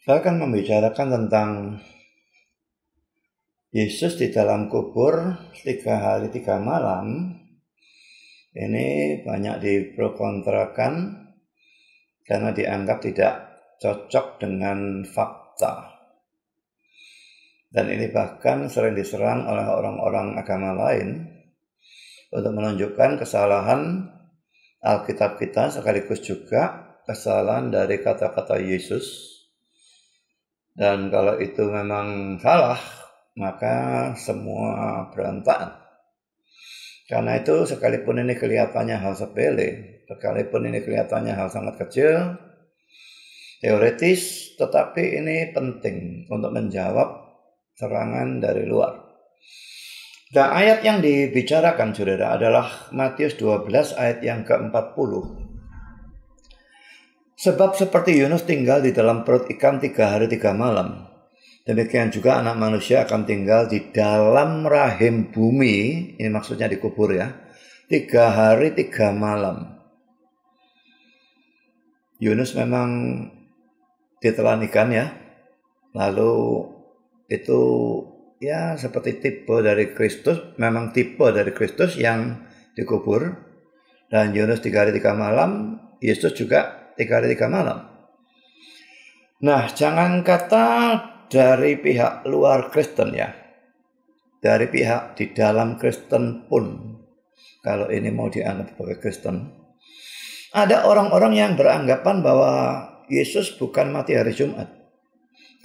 Saya akan membicarakan tentang Yesus di dalam kubur 3 hari 3 malam. Ini banyak diprokontrakan karena dianggap tidak cocok dengan fakta. Dan ini bahkan sering diserang oleh orang-orang agama lain untuk menunjukkan kesalahan Alkitab kita, sekaligus juga kesalahan dari kata-kata Yesus. Dan kalau itu memang salah, maka semua berantakan. Karena itu sekalipun ini kelihatannya hal sepele, sekalipun ini kelihatannya hal sangat kecil, teoritis, tetapi ini penting untuk menjawab serangan dari luar. Dan ayat yang dibicarakan, saudara, adalah Matius 12 ayat yang ke-40. Sebab seperti Yunus tinggal di dalam perut ikan 3 hari 3 malam, demikian juga anak manusia akan tinggal di dalam rahim bumi. Ini maksudnya dikubur ya, 3 hari 3 malam. Yunus memang ditelan ikan ya, lalu itu ya seperti tipe dari Kristus, memang tipe dari Kristus yang dikubur. Dan Yunus 3 hari 3 malam, Yesus juga 3 hari 3 malam. Nah, jangan kata dari pihak luar Kristen ya, dari pihak di dalam Kristen pun, kalau ini mau dianggap sebagai Kristen, ada orang-orang yang beranggapan bahwa Yesus bukan mati hari Jumat.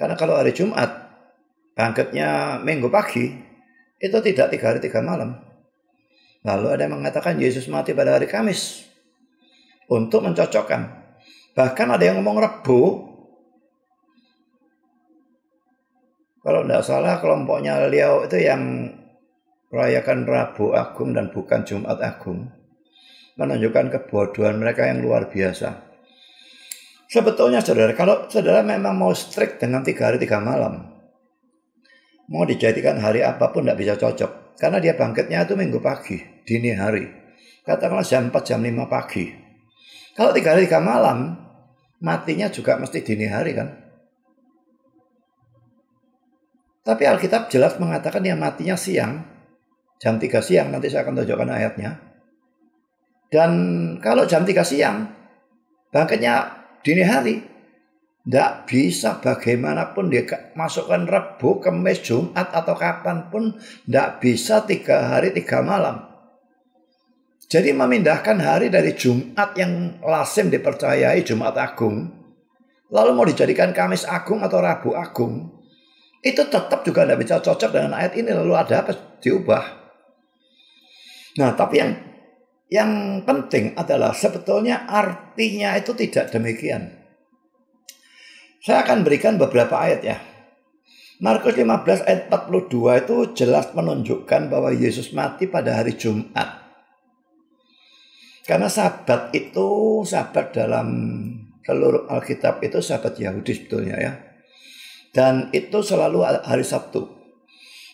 Karena kalau hari Jumat bangkitnya Minggu pagi, itu tidak 3 hari 3 malam. Lalu ada yang mengatakan Yesus mati pada hari Kamis untuk mencocokkan. Bahkan ada yang ngomong Rebo. Kalau tidak salah kelompoknya Liao itu yang merayakan Rabu Agung dan bukan Jumat Agung, menunjukkan kebodohan mereka yang luar biasa. Sebetulnya saudara, kalau saudara memang mau strict dengan 3 hari 3 malam, mau dijadikan hari apapun tidak bisa cocok. Karena dia bangkitnya itu Minggu pagi, dini hari. Katakanlah jam 4, jam 5 pagi. Kalau 3 hari 3 malam, matinya juga mesti dini hari kan. Tapi Alkitab jelas mengatakan dia matinya siang, jam 3 siang, nanti saya akan tunjukkan ayatnya. Dan kalau jam 3 siang, bangkitnya dini hari, tidak bisa bagaimanapun dia masukkan Rabu, Kamis, Jumat atau kapanpun, tidak bisa 3 hari 3 malam. Jadi memindahkan hari dari Jumat yang lazim dipercayai Jumat Agung, lalu mau dijadikan Kamis Agung atau Rabu Agung, itu tetap juga tidak bisa cocok dengan ayat ini. Lalu ada apa? Diubah. Nah, tapi yang penting adalah sebetulnya artinya itu tidak demikian. Saya akan berikan beberapa ayat ya. Markus 15 ayat 42 itu jelas menunjukkan bahwa Yesus mati pada hari Jumat. Karena sabat itu, sabat dalam seluruh Alkitab itu sabat Yahudi sebetulnya ya. Dan itu selalu hari Sabtu.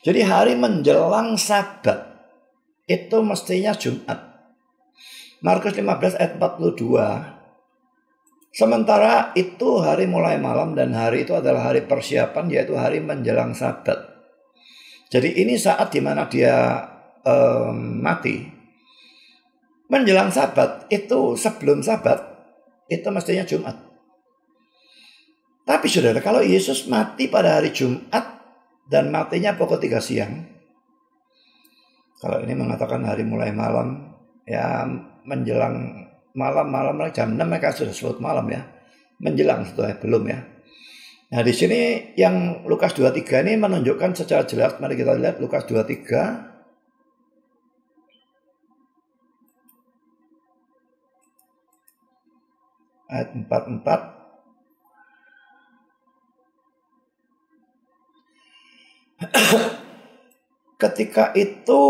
Jadi hari menjelang sabat itu mestinya Jumat. Markus 15 ayat 42. Sementara itu hari mulai malam dan hari itu adalah hari persiapan, yaitu hari menjelang sabat. Jadi ini saat dimana dia mati. Menjelang sabat itu sebelum sabat itu mestinya Jumat. Tapi saudara, kalau Yesus mati pada hari Jumat dan matinya pukul 3 siang, kalau ini mengatakan hari mulai malam, ya menjelang malam jam 6 mereka sudah sebut malam ya. Menjelang setelah belum ya. Nah, di sini yang Lukas 23 ini menunjukkan secara jelas. Mari kita lihat Lukas 23 ayat 44. Ketika itu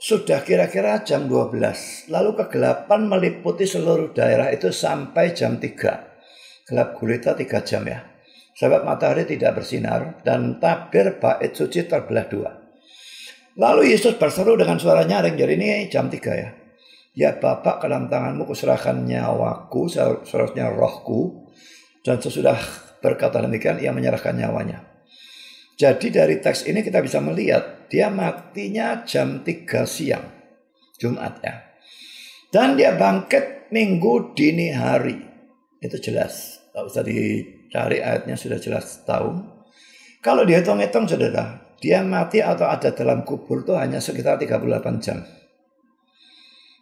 sudah kira-kira jam 12. Lalu kegelapan meliputi seluruh daerah itu sampai jam 3. Gelap gulita 3 jam ya. Sebab matahari tidak bersinar dan tabir bait suci terbelah 2. Lalu Yesus berseru dengan suara nyaring. Jadi ini jam 3 ya. Ya Bapa, ke dalam tanganmu kuserahkan nyawaku, seharusnya rohku. Dan sesudah berkata demikian, ia menyerahkan nyawanya. Jadi dari teks ini kita bisa melihat dia matinya jam 3 siang, Jumat ya. Dan dia bangkit Minggu dini hari. Itu jelas, tak usah dicari, ayatnya sudah jelas tahu. Kalau dihitung-hitung saudara, dia mati atau ada dalam kubur itu hanya sekitar 38 jam.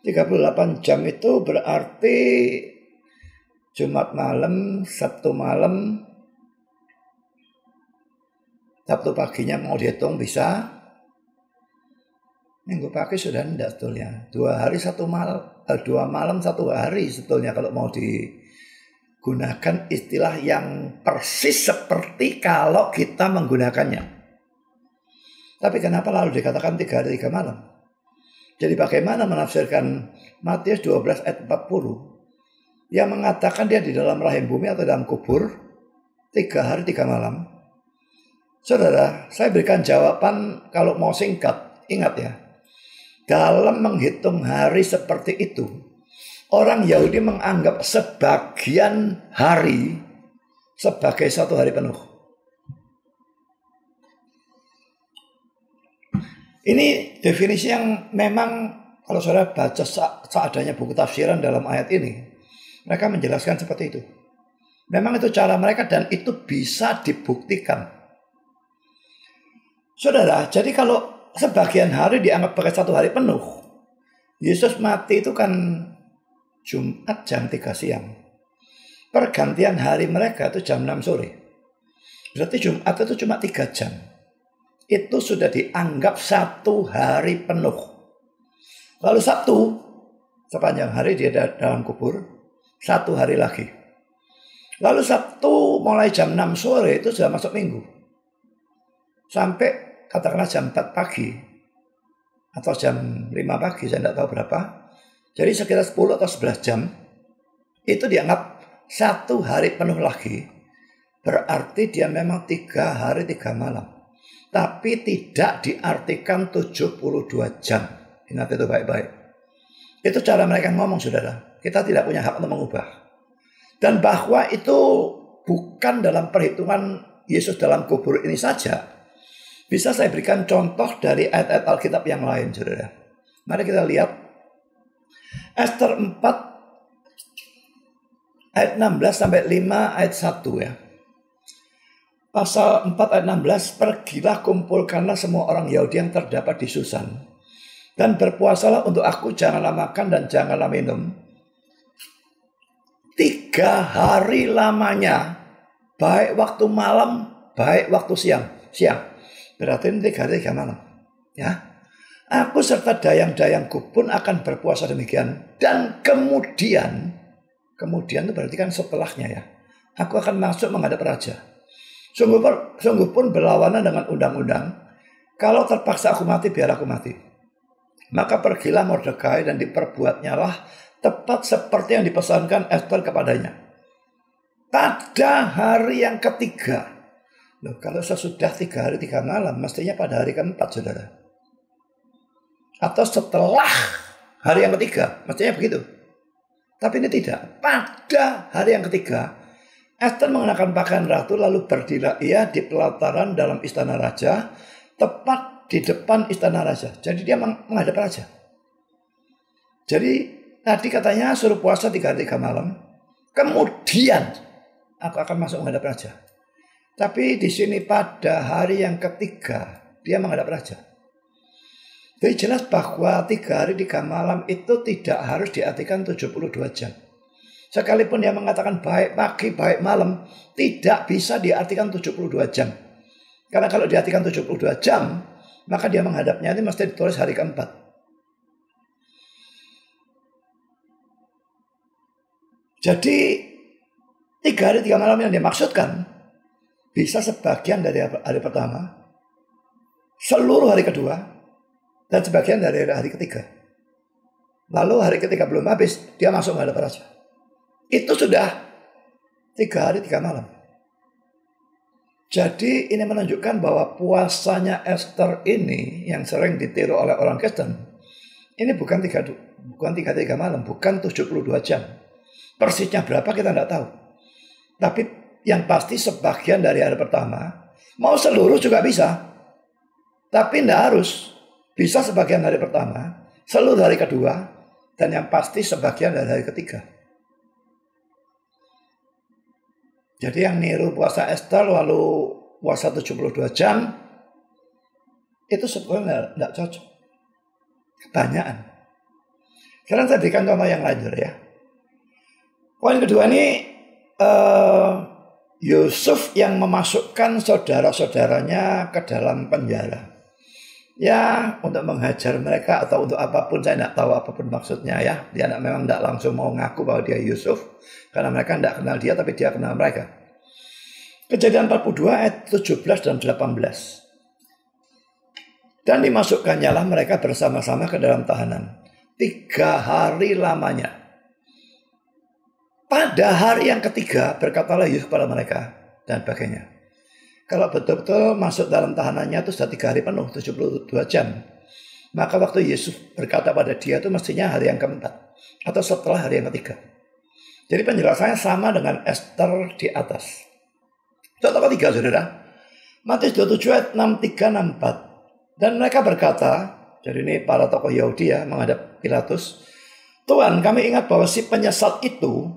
38 jam itu berarti Jumat malam, Sabtu malam, Sabtu paginya mau dihitung bisa. Minggu pagi sudah tidak sebetulnya. 2 hari 1 malam, 2 malam 1 hari sebetulnya kalau mau digunakan istilah yang persis seperti kalau kita menggunakannya. Tapi kenapa lalu dikatakan 3 hari 3 malam? Jadi bagaimana menafsirkan Matius 12 ayat 40 yang mengatakan dia di dalam rahim bumi atau dalam kubur 3 hari 3 malam? Saudara, saya berikan jawaban kalau mau singkat. Ingat ya, dalam menghitung hari seperti itu, orang Yahudi menganggap sebagian hari sebagai 1 hari penuh. Ini definisi yang memang kalau saudara baca seadanya buku tafsiran dalam ayat ini, mereka menjelaskan seperti itu. Memang itu cara mereka dan itu bisa dibuktikan. Saudara, jadi kalau sebagian hari dianggap sebagai 1 hari penuh, Yesus mati itu kan Jumat jam 3 siang. Pergantian hari mereka itu jam 6 sore. Berarti Jumat itu cuma 3 jam. Itu sudah dianggap 1 hari penuh. Lalu Sabtu, sepanjang hari dia dalam kubur, 1 hari lagi. Lalu Sabtu mulai jam 6 sore itu sudah masuk minggu. Sampai katakanlah jam 4 pagi atau jam 5 pagi, saya tidak tahu berapa. Jadi sekitar 10 atau 11 jam itu dianggap 1 hari penuh lagi. Berarti dia memang 3 hari 3 malam. Tapi tidak diartikan 72 jam. Ingat itu baik-baik. Itu cara mereka ngomong saudara. Kita tidak punya hak untuk mengubah. Dan bahwa itu bukan dalam perhitungan Yesus dalam kubur ini saja. Bisa saya berikan contoh dari ayat-ayat Alkitab yang lain, saudara. Mari kita lihat Ester 4 ayat 16 sampai 5 ayat 1 ya. Pasal 4 ayat 16, pergilah kumpulkanlah semua orang Yahudi yang terdapat di Susan. Dan berpuasalah untuk aku, janganlah makan dan janganlah minum. 3 hari lamanya, baik waktu malam, baik waktu siang. Berarti ini 3 hari 3 malam. Ya. Aku serta dayang-dayangku pun akan berpuasa demikian. Dan kemudian itu berarti kan setelahnya ya. Aku akan masuk menghadap raja. Sungguh pun berlawanan dengan undang-undang. Kalau terpaksa aku mati, biar aku mati. Maka pergilah Mordekai dan diperbuatnyalah tepat seperti yang dipesankan Ester kepadanya. Pada hari yang ketiga. Loh, kalau sesudah 3 hari 3 malam, mestinya pada hari keempat, saudara. Atau setelah hari yang ketiga, mestinya begitu. Tapi ini tidak. Pada hari yang ketiga, Ester mengenakan pakaian ratu, lalu berdiri ia di pelataran dalam istana raja, tepat di depan istana raja. Jadi dia menghadap raja. Jadi tadi katanya suruh puasa 3 hari 3 malam. Kemudian aku akan masuk menghadap raja. Tapi di sini pada hari yang ketiga dia menghadap raja. Jadi jelas bahwa 3 hari 3 malam itu tidak harus diartikan 72 jam. Sekalipun dia mengatakan baik pagi baik malam, tidak bisa diartikan 72 jam. Karena kalau diartikan 72 jam, maka dia menghadapnya ini mesti ditulis hari keempat. Jadi 3 hari 3 malam yang dimaksudkan bisa sebagian dari hari pertama, seluruh hari kedua, dan sebagian dari hari ketiga. Lalu hari ketiga belum habis, dia masuk menghadap raja. Itu sudah 3 hari 3 malam. Jadi ini menunjukkan bahwa puasanya Ester ini yang sering ditiru oleh orang Kristen, ini bukan 3 hari 3 malam, bukan 72 jam. Persisnya berapa kita tidak tahu. Tapi Yang pasti sebagian dari hari pertama. Mau seluruh juga bisa. Tapi tidak harus. Bisa sebagian hari pertama, seluruh hari kedua, dan yang pasti sebagian dari hari ketiga. Jadi yang niru puasa Esther lalu puasa 72 jam, itu sebetulnya tidak cocok. Kebanyakan. Sekarang saya berikan contoh yang lain ya. Poin kedua ini, Yusuf yang memasukkan saudara-saudaranya ke dalam penjara. Ya, untuk menghajar mereka atau untuk apapun, saya tidak tahu apapun maksudnya ya. Dia memang tidak langsung mau ngaku bahwa dia Yusuf, karena mereka tidak kenal dia, tapi dia kenal mereka. Kejadian 42 ayat 17 dan 18. Dan dimasukkannya lah mereka bersama-sama ke dalam tahanan 3 hari lamanya. Pada hari yang ketiga berkatalah Yusuf kepada mereka dan sebagainya. Kalau betul-betul masuk dalam tahanannya itu sudah 3 hari penuh, 72 jam. Maka waktu Yusuf berkata pada dia itu mestinya hari yang keempat. Atau setelah hari yang ketiga. Jadi penjelasannya sama dengan Esther di atas. Contoh ketiga saudara. Matius 27 ayat 63, 64. Dan mereka berkata, jadi ini para tokoh Yahudi ya menghadap Pilatus. Tuhan, kami ingat bahwa si penyesat itu,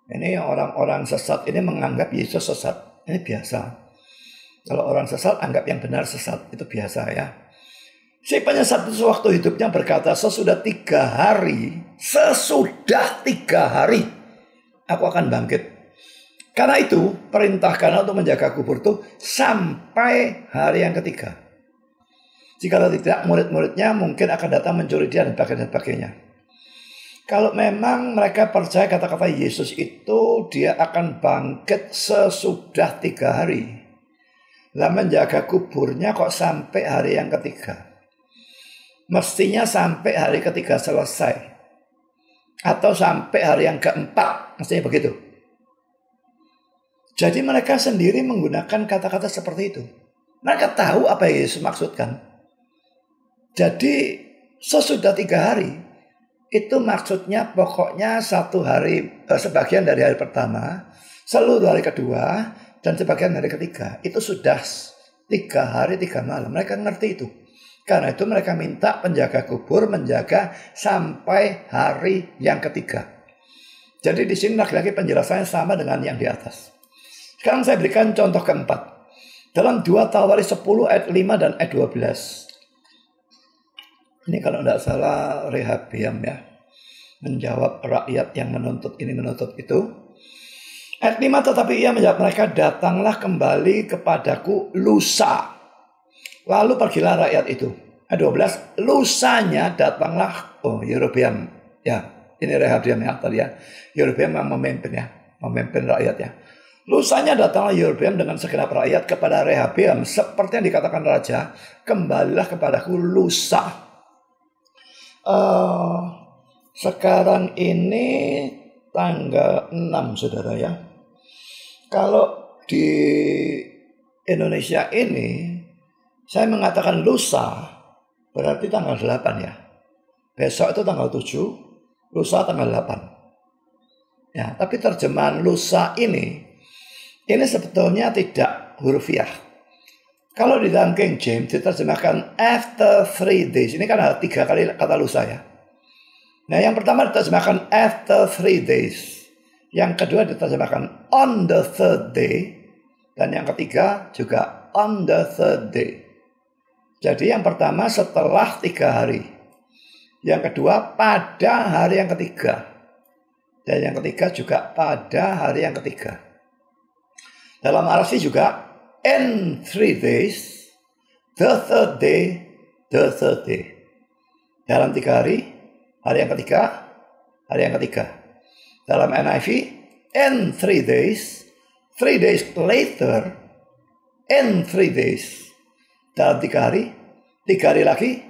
ini orang-orang sesat ini menganggap Yesus sesat. Ini biasa. Kalau orang sesat, anggap yang benar sesat. Itu biasa ya. Si penyesat itu sewaktu hidupnya berkata, sesudah 3 hari, aku akan bangkit. Karena itu, perintahkan untuk menjaga kubur itu sampai hari yang ketiga. Jika tidak, murid-muridnya mungkin akan datang mencuri dia dan sebagainya. Kalau memang mereka percaya kata-kata Yesus itu, dia akan bangkit sesudah 3 hari. Lah menjaga kuburnya kok sampai hari yang ketiga? Mestinya sampai hari ketiga selesai. Atau sampai hari yang keempat. Mestinya begitu. Jadi mereka sendiri menggunakan kata-kata seperti itu. Mereka tahu apa yang Yesus maksudkan. Jadi sesudah 3 hari. Itu maksudnya pokoknya 1 hari, sebagian dari hari pertama, seluruh hari kedua, dan sebagian hari ketiga. Itu sudah 3 hari 3 malam. Mereka ngerti itu. Karena itu mereka minta penjaga kubur menjaga sampai hari yang ketiga. Jadi di sini lagi-lagi penjelasannya sama dengan yang di atas. Sekarang saya berikan contoh keempat. Dalam 2 Tawarik 10 ayat 5 dan ayat 12. Ini kalau tidak salah Rehabeam ya. Menjawab rakyat yang menuntut ini menuntut itu. Ayat 5, tetapi ia menjawab mereka, datanglah kembali kepadaku lusa. Lalu pergilah rakyat itu. Ayat 12, lusanya datanglah, Yerobeam. Ya, ini Rehabeam ya tadi ya. Yerobeam yang memimpin ya, memimpin rakyat ya. Lusanya datanglah Yerobeam dengan segenap rakyat kepada Rehabeam. Seperti yang dikatakan raja, kembalilah kepadaku lusa. Sekarang ini tanggal 6 saudara ya. Kalau di Indonesia ini saya mengatakan lusa berarti tanggal 8 ya. Besok itu tanggal 7, lusa tanggal 8. Ya, tapi terjemahan lusa ini sebetulnya tidak hurufiah. Kalau di dalam King James diterjemahkan after 3 days. Ini kan ada 3 kali kata lusa ya. Nah yang pertama diterjemahkan after 3 days. Yang kedua diterjemahkan on the 3rd day. Dan yang ketiga juga on the 3rd day. Jadi yang pertama setelah 3 hari. Yang kedua pada hari yang ketiga. Dan yang ketiga juga pada hari yang ketiga. Dalam arti juga in 3 days, the 3rd day, the 3rd day. Dalam 3 hari, hari yang ketiga, hari yang ketiga. Dalam NIV, in 3 days, 3 days later, in 3 days. Dalam 3 hari, 3 hari lagi,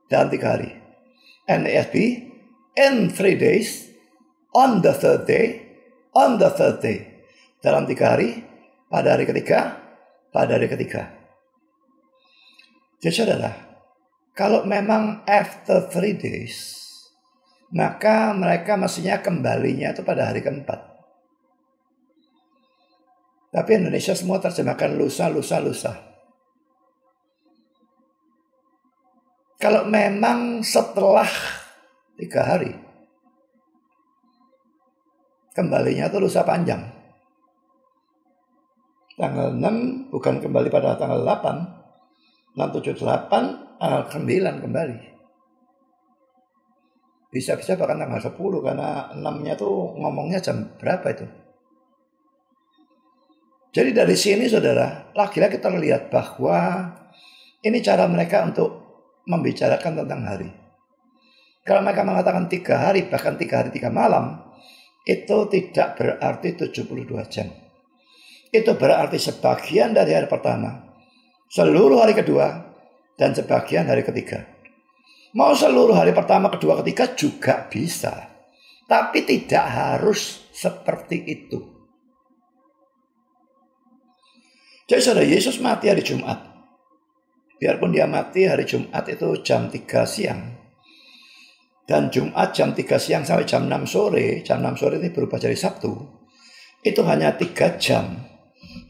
dalam 3 hari. NASB, in 3 days, on the 3rd day, on the 3rd day. Dalam 3 hari, pada hari ketiga, pada hari ketiga. Jadi saudara, kalau memang after 3 days, maka mereka mestinya kembalinya itu pada hari keempat. Tapi Indonesia semua terjemahkan lusa, lusa, lusa. Kalau memang setelah 3 hari, kembalinya itu lusa panjang. Tanggal 6 bukan kembali pada tanggal 8. 6, 7, 8, tanggal 9 kembali. Bisa-bisa bahkan tanggal 10 karena 6-nya tuh ngomongnya jam berapa itu. Jadi dari sini saudara, lagi-lagi kita lihat bahwa ini cara mereka untuk membicarakan tentang hari. Kalau mereka mengatakan 3 hari, bahkan 3 hari 3 malam, itu tidak berarti 72 jam. Itu berarti sebagian dari hari pertama, seluruh hari kedua, dan sebagian hari ketiga. Mau seluruh hari pertama, kedua, ketiga juga bisa. Tapi tidak harus seperti itu. Jadi saudara, Yesus mati hari Jumat. Biarpun dia mati hari Jumat itu jam 3 siang. Dan Jumat jam 3 siang sampai jam 6 sore. Jam 6 sore ini berubah jadi Sabtu. Itu hanya 3 jam.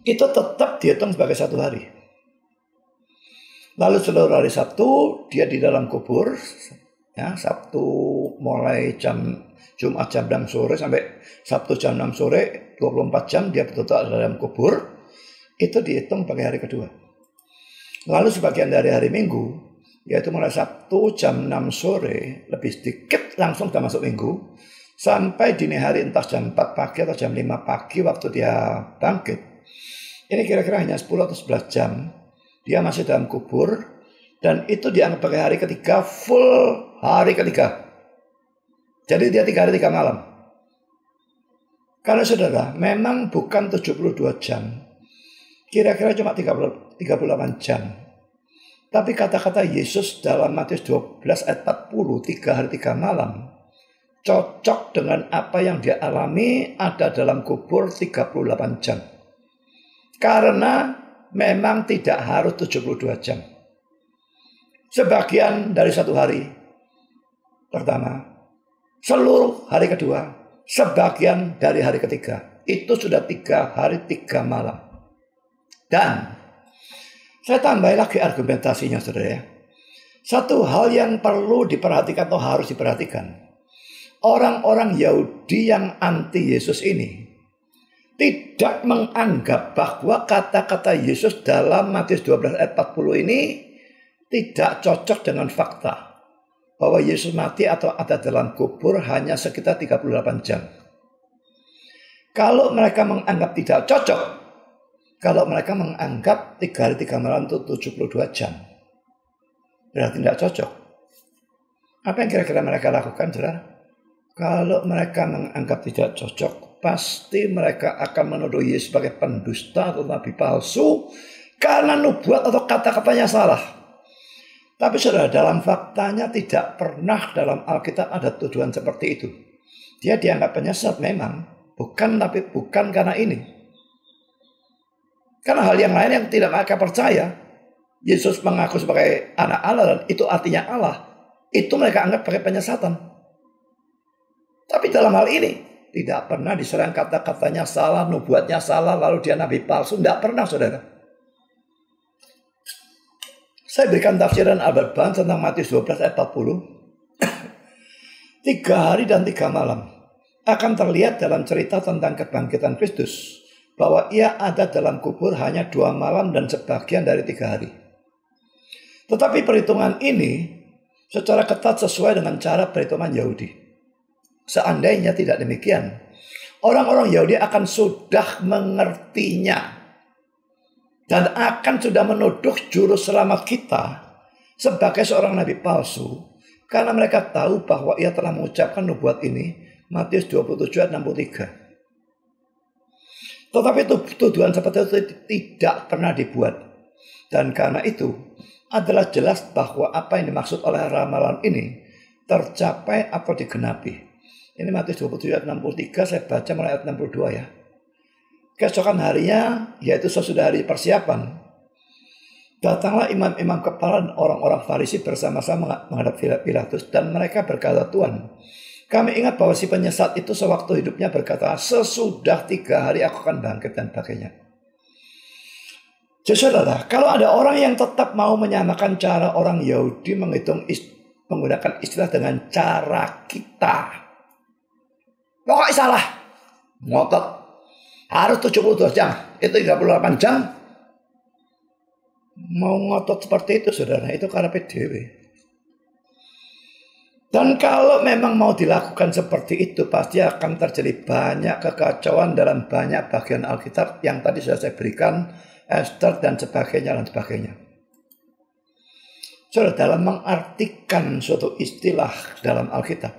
Itu tetap dihitung sebagai 1 hari. Lalu seluruh hari Sabtu dia di dalam kubur. Ya, Sabtu mulai Jumat jam 6 sore sampai Sabtu jam 6 sore. 24 jam dia betul-betul ada dalam kubur. Itu dihitung sebagai hari kedua. Lalu sebagian dari hari Minggu, yaitu mulai Sabtu jam 6 sore, lebih sedikit langsung sudah masuk Minggu, sampai dini hari entah jam 4 pagi atau jam 5 pagi waktu dia bangkit. Ini kira-kira hanya 10 atau 11 jam. Dia masih dalam kubur, dan itu dianggap sebagai hari ketiga, full hari ketiga. Jadi dia 3 hari 3 malam. Karena saudara, memang bukan 72 jam. Kira-kira cuma 38 jam. Tapi kata-kata Yesus dalam Matius 12 ayat 40, 3 hari 3 malam, cocok dengan apa yang dia alami ada dalam kubur 38 jam. Karena memang tidak harus 72 jam. Sebagian dari 1 hari pertama, seluruh hari kedua, sebagian dari hari ketiga. Itu sudah 3 hari 3 malam. Dan saya tambah lagi argumentasinya saudara ya. Satu hal yang perlu diperhatikan atau harus diperhatikan. Orang-orang Yahudi yang anti Yesus ini tidak menganggap bahwa kata-kata Yesus dalam Matius 12 ayat 40 ini tidak cocok dengan fakta. Bahwa Yesus mati atau ada dalam kubur hanya sekitar 38 jam. Kalau mereka menganggap tidak cocok, kalau mereka menganggap 3 hari 3 malam itu 72 jam, berarti tidak cocok. Apa yang kira-kira mereka lakukan, saudara? Kalau mereka menganggap tidak cocok, pasti mereka akan menuduh Yesus sebagai pendusta atau nabi palsu karena nubuat atau kata-katanya salah. Tapi saudara, dalam faktanya tidak pernah dalam Alkitab ada tuduhan seperti itu. Dia dianggap penyesat memang, bukan karena ini. Karena hal yang lain yang tidak mereka percaya, Yesus mengaku sebagai anak Allah dan itu artinya Allah, itu mereka anggap sebagai penyesatan. Tapi dalam hal ini tidak pernah diserang kata-katanya salah, nubuatnya salah, lalu dia nabi palsu. Tidak pernah saudara. Saya berikan tafsiran Albert Barnes tentang Matius 12 ayat 40. 3 hari dan 3 malam akan terlihat dalam cerita tentang kebangkitan Kristus, bahwa ia ada dalam kubur hanya 2 malam dan sebagian dari 3 hari. Tetapi perhitungan ini secara ketat sesuai dengan cara perhitungan Yahudi. Seandainya tidak demikian, orang-orang Yahudi akan sudah mengertinya dan akan sudah menuduh juru selamat kita sebagai seorang nabi palsu, karena mereka tahu bahwa ia telah mengucapkan nubuat ini, Matius 27 ayat 63. Tetapi tuduhan seperti itu tidak pernah dibuat. Dan karena itu adalah jelas bahwa apa yang dimaksud oleh ramalan ini tercapai atau digenapi. Ini Matius 27 ayat 63, saya baca mulai ayat 62 ya. Keesokan harinya, yaitu sesudah hari persiapan, datanglah imam-imam kepala dan orang-orang Farisi bersama-sama menghadap Pilatus, dan mereka berkata, Tuhan, kami ingat bahwa si penyesat itu sewaktu hidupnya berkata, sesudah 3 hari aku akan bangkit dan sebagainya. Jadi saudara, kalau ada orang yang tetap mau menyamakan cara orang Yahudi menggunakan istilah dengan cara kita, pokoknya salah, ngotot, harus 72 jam, itu 38 jam, mau ngotot seperti itu saudara, itu karepe dhewe. Dan kalau memang mau dilakukan seperti itu, pasti akan terjadi banyak kekacauan dalam banyak bagian Alkitab yang tadi sudah saya berikan, Esther dan sebagainya dan sebagainya. Saudara, dalam mengartikan suatu istilah dalam Alkitab,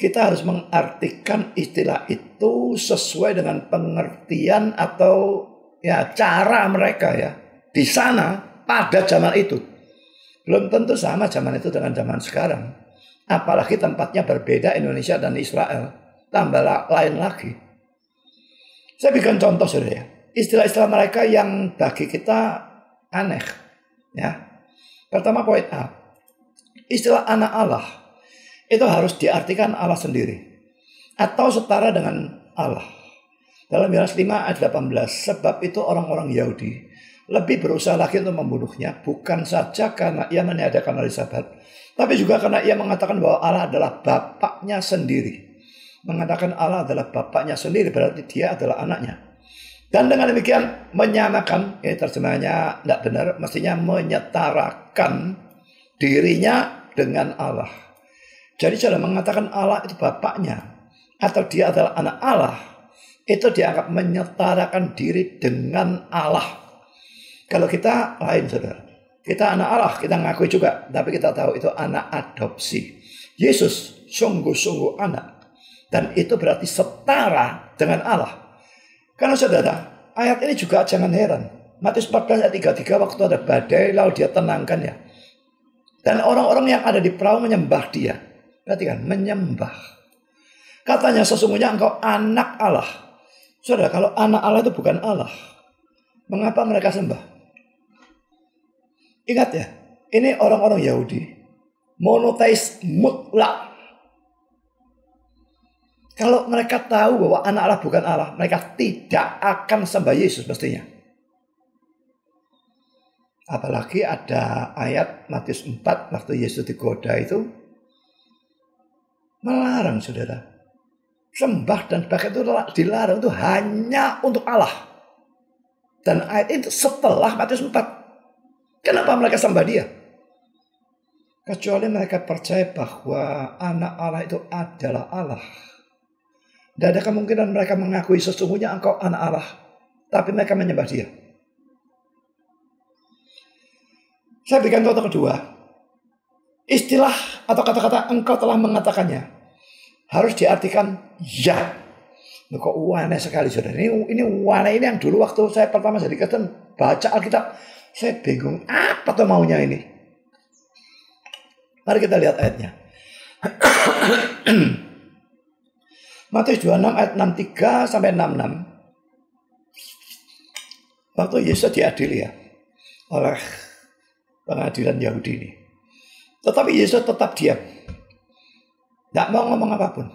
kita harus mengartikan istilah itu sesuai dengan pengertian atau ya cara mereka ya di sana pada zaman itu. Belum tentu sama zaman itu dengan zaman sekarang. Apalagi tempatnya berbeda, Indonesia dan Israel. Tambah lain lagi. Saya berikan contoh saudara ya. Istilah-istilah mereka yang bagi kita aneh. Ya. Pertama poin A. Istilah anak Allah itu harus diartikan Allah sendiri. Atau setara dengan Allah. Dalam Yohanes 5 ayat 18. Sebab itu orang-orang Yahudi lebih berusaha lagi untuk membunuhnya. Bukan saja karena ia meniadakan hari Sabat. Tapi juga karena ia mengatakan bahwa Allah adalah Bapaknya sendiri. Mengatakan Allah adalah Bapaknya sendiri berarti dia adalah anaknya. Dan dengan demikian menyamakan, ini terjemahannya tidak benar, mestinya menyetarakan dirinya dengan Allah. Jadi cara mengatakan Allah itu Bapaknya atau dia adalah anak Allah, itu dianggap menyetarakan diri dengan Allah. Kalau kita lain saudara. Kita anak Allah, kita ngakui juga. Tapi kita tahu itu anak adopsi. Yesus sungguh-sungguh anak. Dan itu berarti setara dengan Allah. Karena saudara, ayat ini juga jangan heran. Matius 14 ayat 33 waktu ada badai lalu dia tenangkan ya. Dan orang-orang yang ada di perahu menyembah dia. Perhatikan, menyembah. Katanya sesungguhnya engkau anak Allah. Saudara, kalau anak Allah itu bukan Allah, mengapa mereka sembah? Ingat ya, ini orang-orang Yahudi. Monoteis mutlak. Kalau mereka tahu bahwa anak Allah bukan Allah, mereka tidak akan sembah Yesus mestinya. Apalagi ada ayat Matius 4 waktu Yesus digoda itu melarang saudara. Sembah dan sebagainya itu dilarang, itu hanya untuk Allah. Dan ayat itu setelah Matius 4. Kenapa mereka sembah dia? Kecuali mereka percaya bahwa anak Allah itu adalah Allah. Tidak ada kemungkinan mereka mengakui sesungguhnya engkau anak Allah. Tapi mereka menyembah dia. Saya berikan contoh kedua. Istilah atau kata-kata engkau telah mengatakannya. Harus diartikan ya. Loh, kok aneh sekali saudara. Ini aneh ini yang dulu waktu saya pertama jadi Kristen. Baca Alkitab. Saya bingung. Apa tuh maunya ini? Mari kita lihat ayatnya. Matius 26 ayat 63 sampai 66. Waktu Yesus diadili ya oleh pengadilan Yahudi ini. Tetapi Yesus tetap diam. Tidak mau ngomong apapun.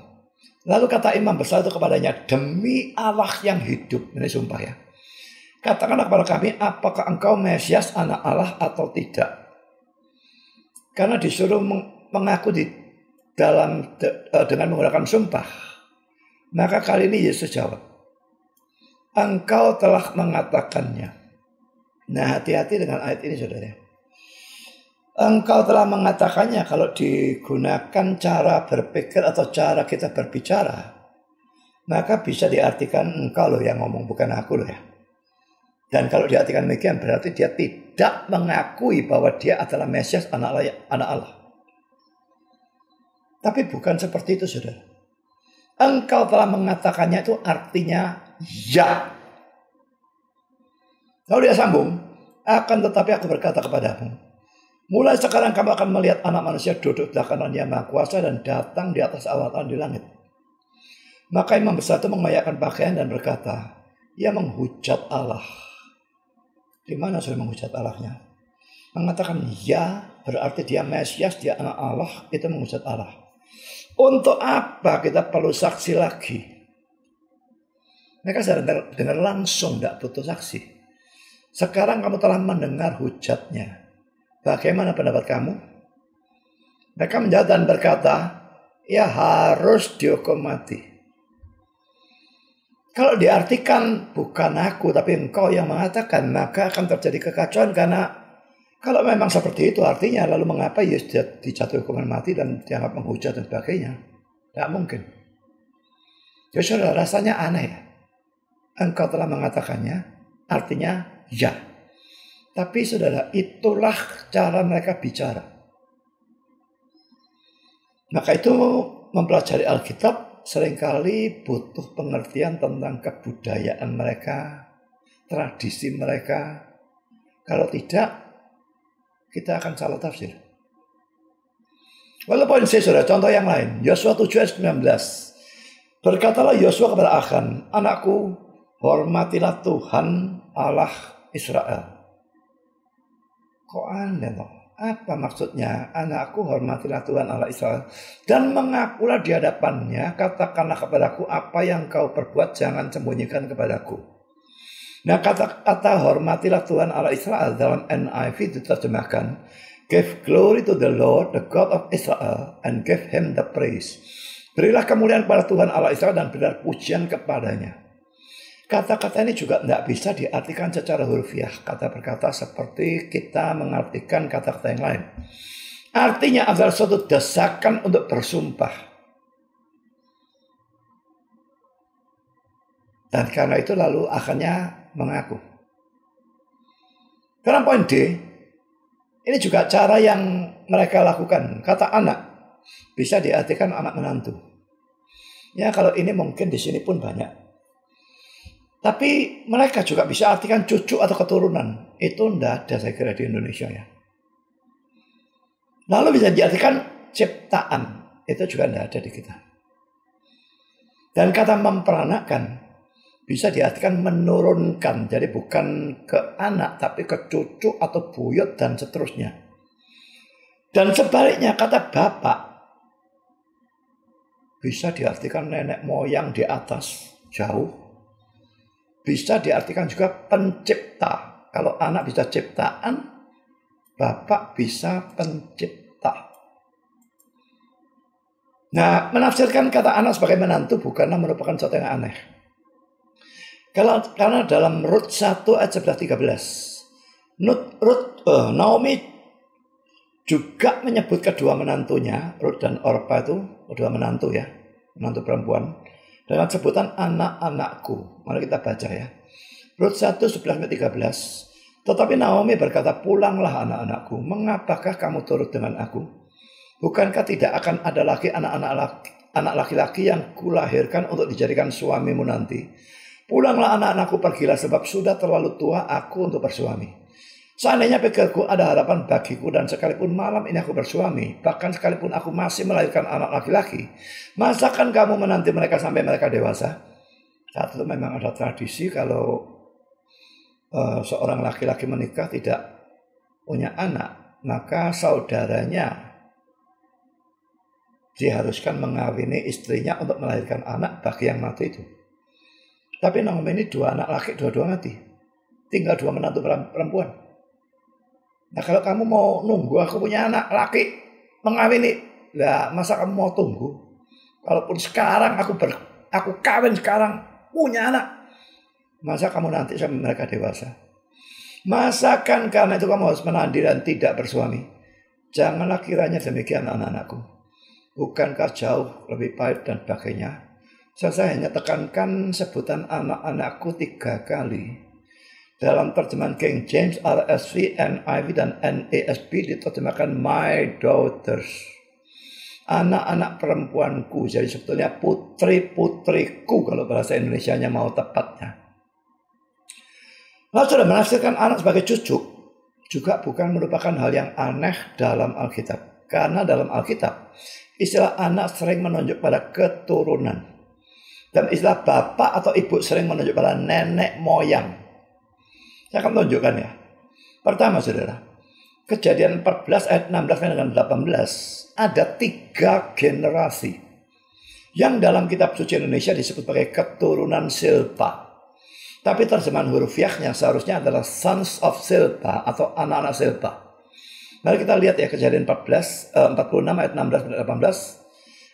Lalu kata imam besar itu kepadanya, demi Allah yang hidup. Ini sumpah ya. Katakanlah kepada kami, apakah engkau Mesias anak Allah atau tidak? Karena disuruh mengaku dengan menggunakan sumpah. Maka kali ini Yesus jawab, engkau telah mengatakannya. Nah, hati-hati dengan ayat ini saudara. Engkau telah mengatakannya kalau digunakan cara berpikir atau cara kita berbicara. Maka bisa diartikan engkau loh yang ngomong, bukan aku loh ya. Dan kalau diartikan demikian berarti dia tidak mengakui bahwa dia adalah Mesias anak Allah. Tapi bukan seperti itu saudara. Engkau telah mengatakannya itu artinya ya. Lalu dia sambung, akan tetapi aku berkata kepadamu, mulai sekarang kamu akan melihat anak manusia duduk di kanan Yang Maha Kuasa dan datang di atas awan di langit. Maka imam besar itu mengoyakkan pakaian dan berkata, ia menghujat Allah. Di mana sudah menghujat Allahnya? Mengatakan ya berarti dia Mesias, dia anak Allah, itu menghujat Allah. Untuk apa kita perlu saksi lagi? Mereka sadar dengar langsung, tidak butuh saksi. Sekarang kamu telah mendengar hujatnya. Bagaimana pendapat kamu? Mereka menjawab dan berkata, ya harus dihukum mati. Kalau diartikan bukan aku tapi engkau yang mengatakan, maka akan terjadi kekacauan. Karena kalau memang seperti itu artinya, lalu mengapa Yesus dijatuhi hukuman mati dan dianggap menghujat dan sebagainya? Tidak mungkin. Jadi saudara, rasanya aneh ya. Engkau telah mengatakannya, artinya ya. Tapi saudara, itulah cara mereka bicara. Maka itu mempelajari Alkitab seringkali butuh pengertian tentang kebudayaan mereka, tradisi mereka. Kalau tidak, kita akan salah tafsir. Lalu poin C, saudara, contoh yang lain. Yosua 7 ayat 19. Berkatalah Yosua kepada Achan, anakku, hormatilah Tuhan Allah Israel. Kok aneh toh? Apa maksudnya? Anakku, hormatilah Tuhan Allah Israel. Dan mengakulah di hadapannya, katakanlah kepadaku apa yang kau perbuat, jangan sembunyikan kepadaku. Nah, kata-kata hormatilah Tuhan Allah Israel dalam NIV diterjemahkan, give glory to the Lord, the God of Israel, and give him the praise. Berilah kemuliaan kepada Tuhan Allah Israel dan berilah pujian kepadanya. Kata-kata ini juga tidak bisa diartikan secara hurufiah, kata per kata, seperti kita mengartikan kata-kata yang lain. Artinya adalah suatu desakan untuk bersumpah. Dan karena itu lalu akhirnya mengaku. Dalam poin D, ini juga cara yang mereka lakukan. Kata anak bisa diartikan anak menantu. Ya, kalau ini mungkin di sini pun banyak. Tapi mereka juga bisa artikan cucu atau keturunan. Itu tidak ada saya kira di Indonesia ya. Lalu bisa diartikan ciptaan. Itu juga tidak ada di kita. Dan kata memperanakkan bisa diartikan menurunkan. Jadi bukan ke anak tapi ke cucu atau buyut dan seterusnya. Dan sebaliknya kata bapak bisa diartikan nenek moyang di atas jauh. Bisa diartikan juga pencipta. Kalau anak bisa ciptaan, bapak bisa pencipta. Nah, menafsirkan kata anak sebagai menantu bukanlah merupakan sesuatu yang aneh. Karena dalam Rut 1 ayat 11-13, Naomi juga menyebut kedua menantunya, Rut dan Orpa itu kedua menantu ya, menantu perempuan, dengan sebutan anak-anakku. Mari kita baca ya. Rut 1, 11-13. Tetapi Naomi berkata, pulanglah anak-anakku. Mengapakah kamu turut dengan aku? Bukankah tidak akan ada lagi anak laki-laki yang kulahirkan untuk dijadikan suamimu nanti? Pulanglah anak-anakku, pergilah sebab sudah terlalu tua aku untuk bersuami. Seandainya pikirku ada harapan bagiku dan sekalipun malam ini aku bersuami, bahkan sekalipun aku masih melahirkan anak laki-laki, masakan kamu menanti mereka sampai mereka dewasa? Saat itu memang ada tradisi kalau seorang laki-laki menikah tidak punya anak, maka saudaranya diharuskan mengawini istrinya untuk melahirkan anak bagi yang mati itu. Tapi Naomi ini dua anak laki, dua-dua mati. Tinggal dua menantu perempuan. Nah, kalau kamu mau nunggu aku punya anak laki mengawini, lah masa kamu mau tunggu? Kalaupun sekarang aku kawin sekarang punya anak, masa kamu nanti sampai mereka dewasa? Masakan karena itu kamu harus menanti dan tidak bersuami? Janganlah kiranya demikian anak-anakku. Bukankah jauh lebih pahit dan sebagainya? Saya hanya tekankan sebutan anak-anakku 3 kali. Dalam terjemahan King James, RSV, NIV, dan NASB diterjemahkan my daughters. Anak-anak perempuanku. Jadi sebetulnya putri-putriku kalau bahasa Indonesianya mau tepatnya. Lalu sudah menafsirkan anak sebagai cucu juga bukan merupakan hal yang aneh dalam Alkitab. Karena dalam Alkitab istilah anak sering menunjuk pada keturunan. Dan istilah bapak atau ibu sering menunjuk pada nenek moyang. Saya akan tunjukkan ya. Pertama saudara, Kejadian 14 ayat 16 dan 18 ada 3 generasi yang dalam kitab suci Indonesia disebut sebagai keturunan Silpa. Tapi terjemahan hurufiahnya seharusnya adalah sons of Silpa atau anak-anak Silpa. Mari kita lihat ya Kejadian 46 ayat 16 dan 18.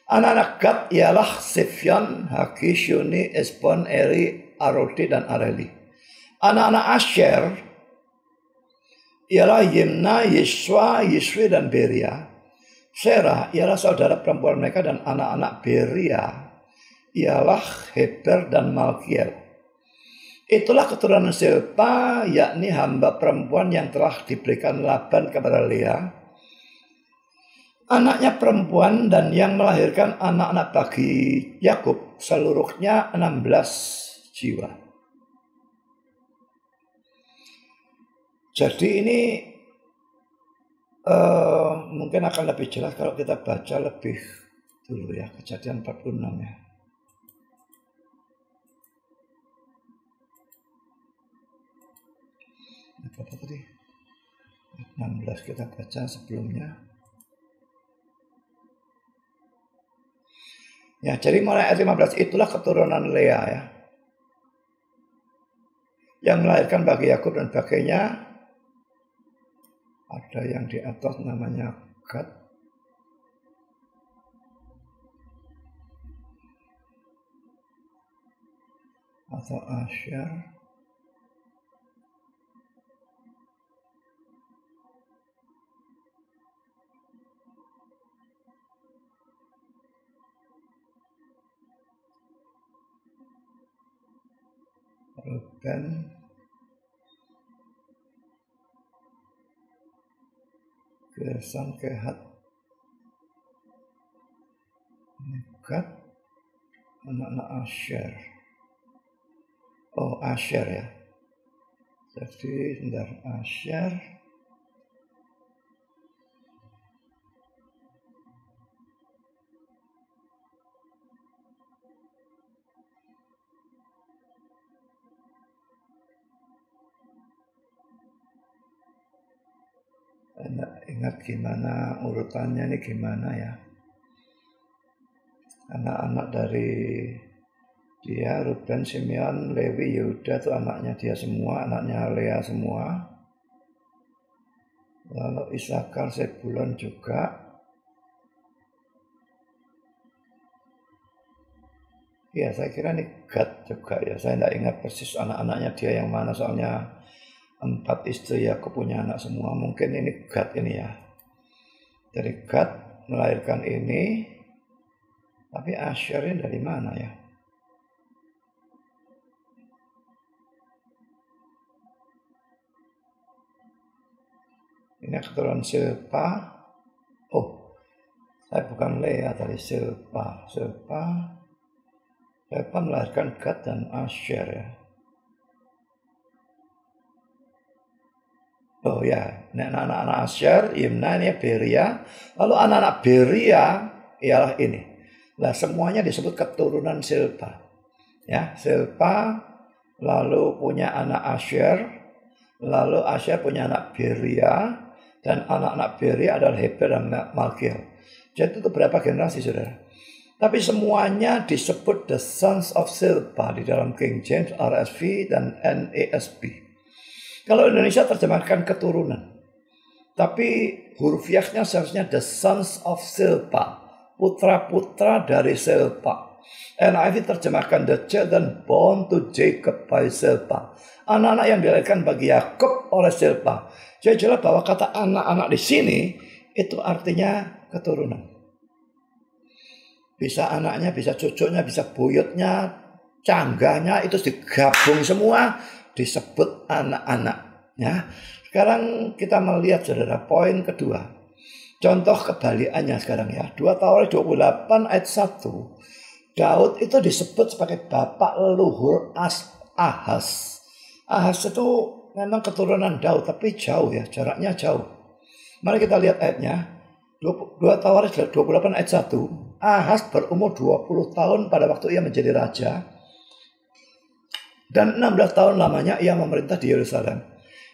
Anak-anak Gad ialah Sifyon, Hagi, Syuni, Esbon, Eri, Arodi, dan Areli. Anak-anak Asher ialah Yimna, Yiswa, Yiswi, dan Beria. Serah ialah saudara perempuan mereka, dan anak-anak Beria ialah Heber dan Malkiel. Itulah keturunan Silpa, yakni hamba perempuan yang telah diberikan Laban kepada Lea, anaknya perempuan, dan yang melahirkan anak-anak bagi Yakub, seluruhnya 16 jiwa. Jadi ini mungkin akan lebih jelas kalau kita baca lebih dulu ya, Kejadian 46 ya. Berapa tadi? 16 kita baca sebelumnya. Ya, jadi mulai ayat 15 itulah keturunan Lea ya. Yang melahirkan bagi Yakub dan bagainya. Ada yang di atas namanya Gad. Atau Asher. Ruben, Gerson, Kehat, Gad, anak-anak Asher. Oh, Asher ya. Jadi sebentar, Asher. Ingat gimana urutannya ini gimana ya. Anak-anak dari dia, Ruben, Simeon, Lewi, Yehuda itu anaknya dia semua, anaknya Lea semua. Lalu Isakar, Sebulon juga. Ya, saya kira ini Gad juga ya. Saya tidak ingat persis anak-anaknya dia yang mana, soalnya 4 istri Yakub punya anak semua. Mungkin ini Gad ini ya. Dari Gad melahirkan ini. Tapi Asher ini dari mana ya? Ini keturunan Silpa. Oh, saya bukan Lea, dari Silpa. Silpa melahirkan Gad dan Asher ya. Oh ya, ini anak-anak Asher, Yimna, ini Beria. Lalu anak-anak Beria ialah ini. Nah, semuanya disebut keturunan Silpa. Ya, Silpa lalu punya anak Asher, lalu Asher punya anak Beria, dan anak-anak Beria adalah Heber dan Malkiel. Jadi itu berapa generasi, saudara? Tapi semuanya disebut the sons of Silpa di dalam King James, RSV, dan NASB. Kalau Indonesia terjemahkan keturunan. Tapi hurufiahnya seharusnya the sons of Silpa. Putra-putra dari Silpa. NIV terjemahkan the children born to Jacob by Silpa. Anak-anak yang dilahirkan bagi Yakub oleh Silpa. Jadi jelas bahwa kata anak-anak di sini itu artinya keturunan. Bisa anaknya, bisa cucunya, bisa buyutnya, canggahnya, itu digabung semua disebut anak-anak. Ya. Sekarang kita melihat, saudara, poin kedua. Contoh kebalikannya sekarang ya. 2 Tawarik 28 ayat 1. Daud itu disebut sebagai bapak leluhur Ahaz. Ahaz itu memang keturunan Daud, tapi jauh ya, jaraknya jauh. Mari kita lihat ayatnya. 2 Tawarik 28 ayat 1. Ahaz berumur 20 tahun pada waktu ia menjadi raja. Dan 16 tahun lamanya ia memerintah di Yerusalem.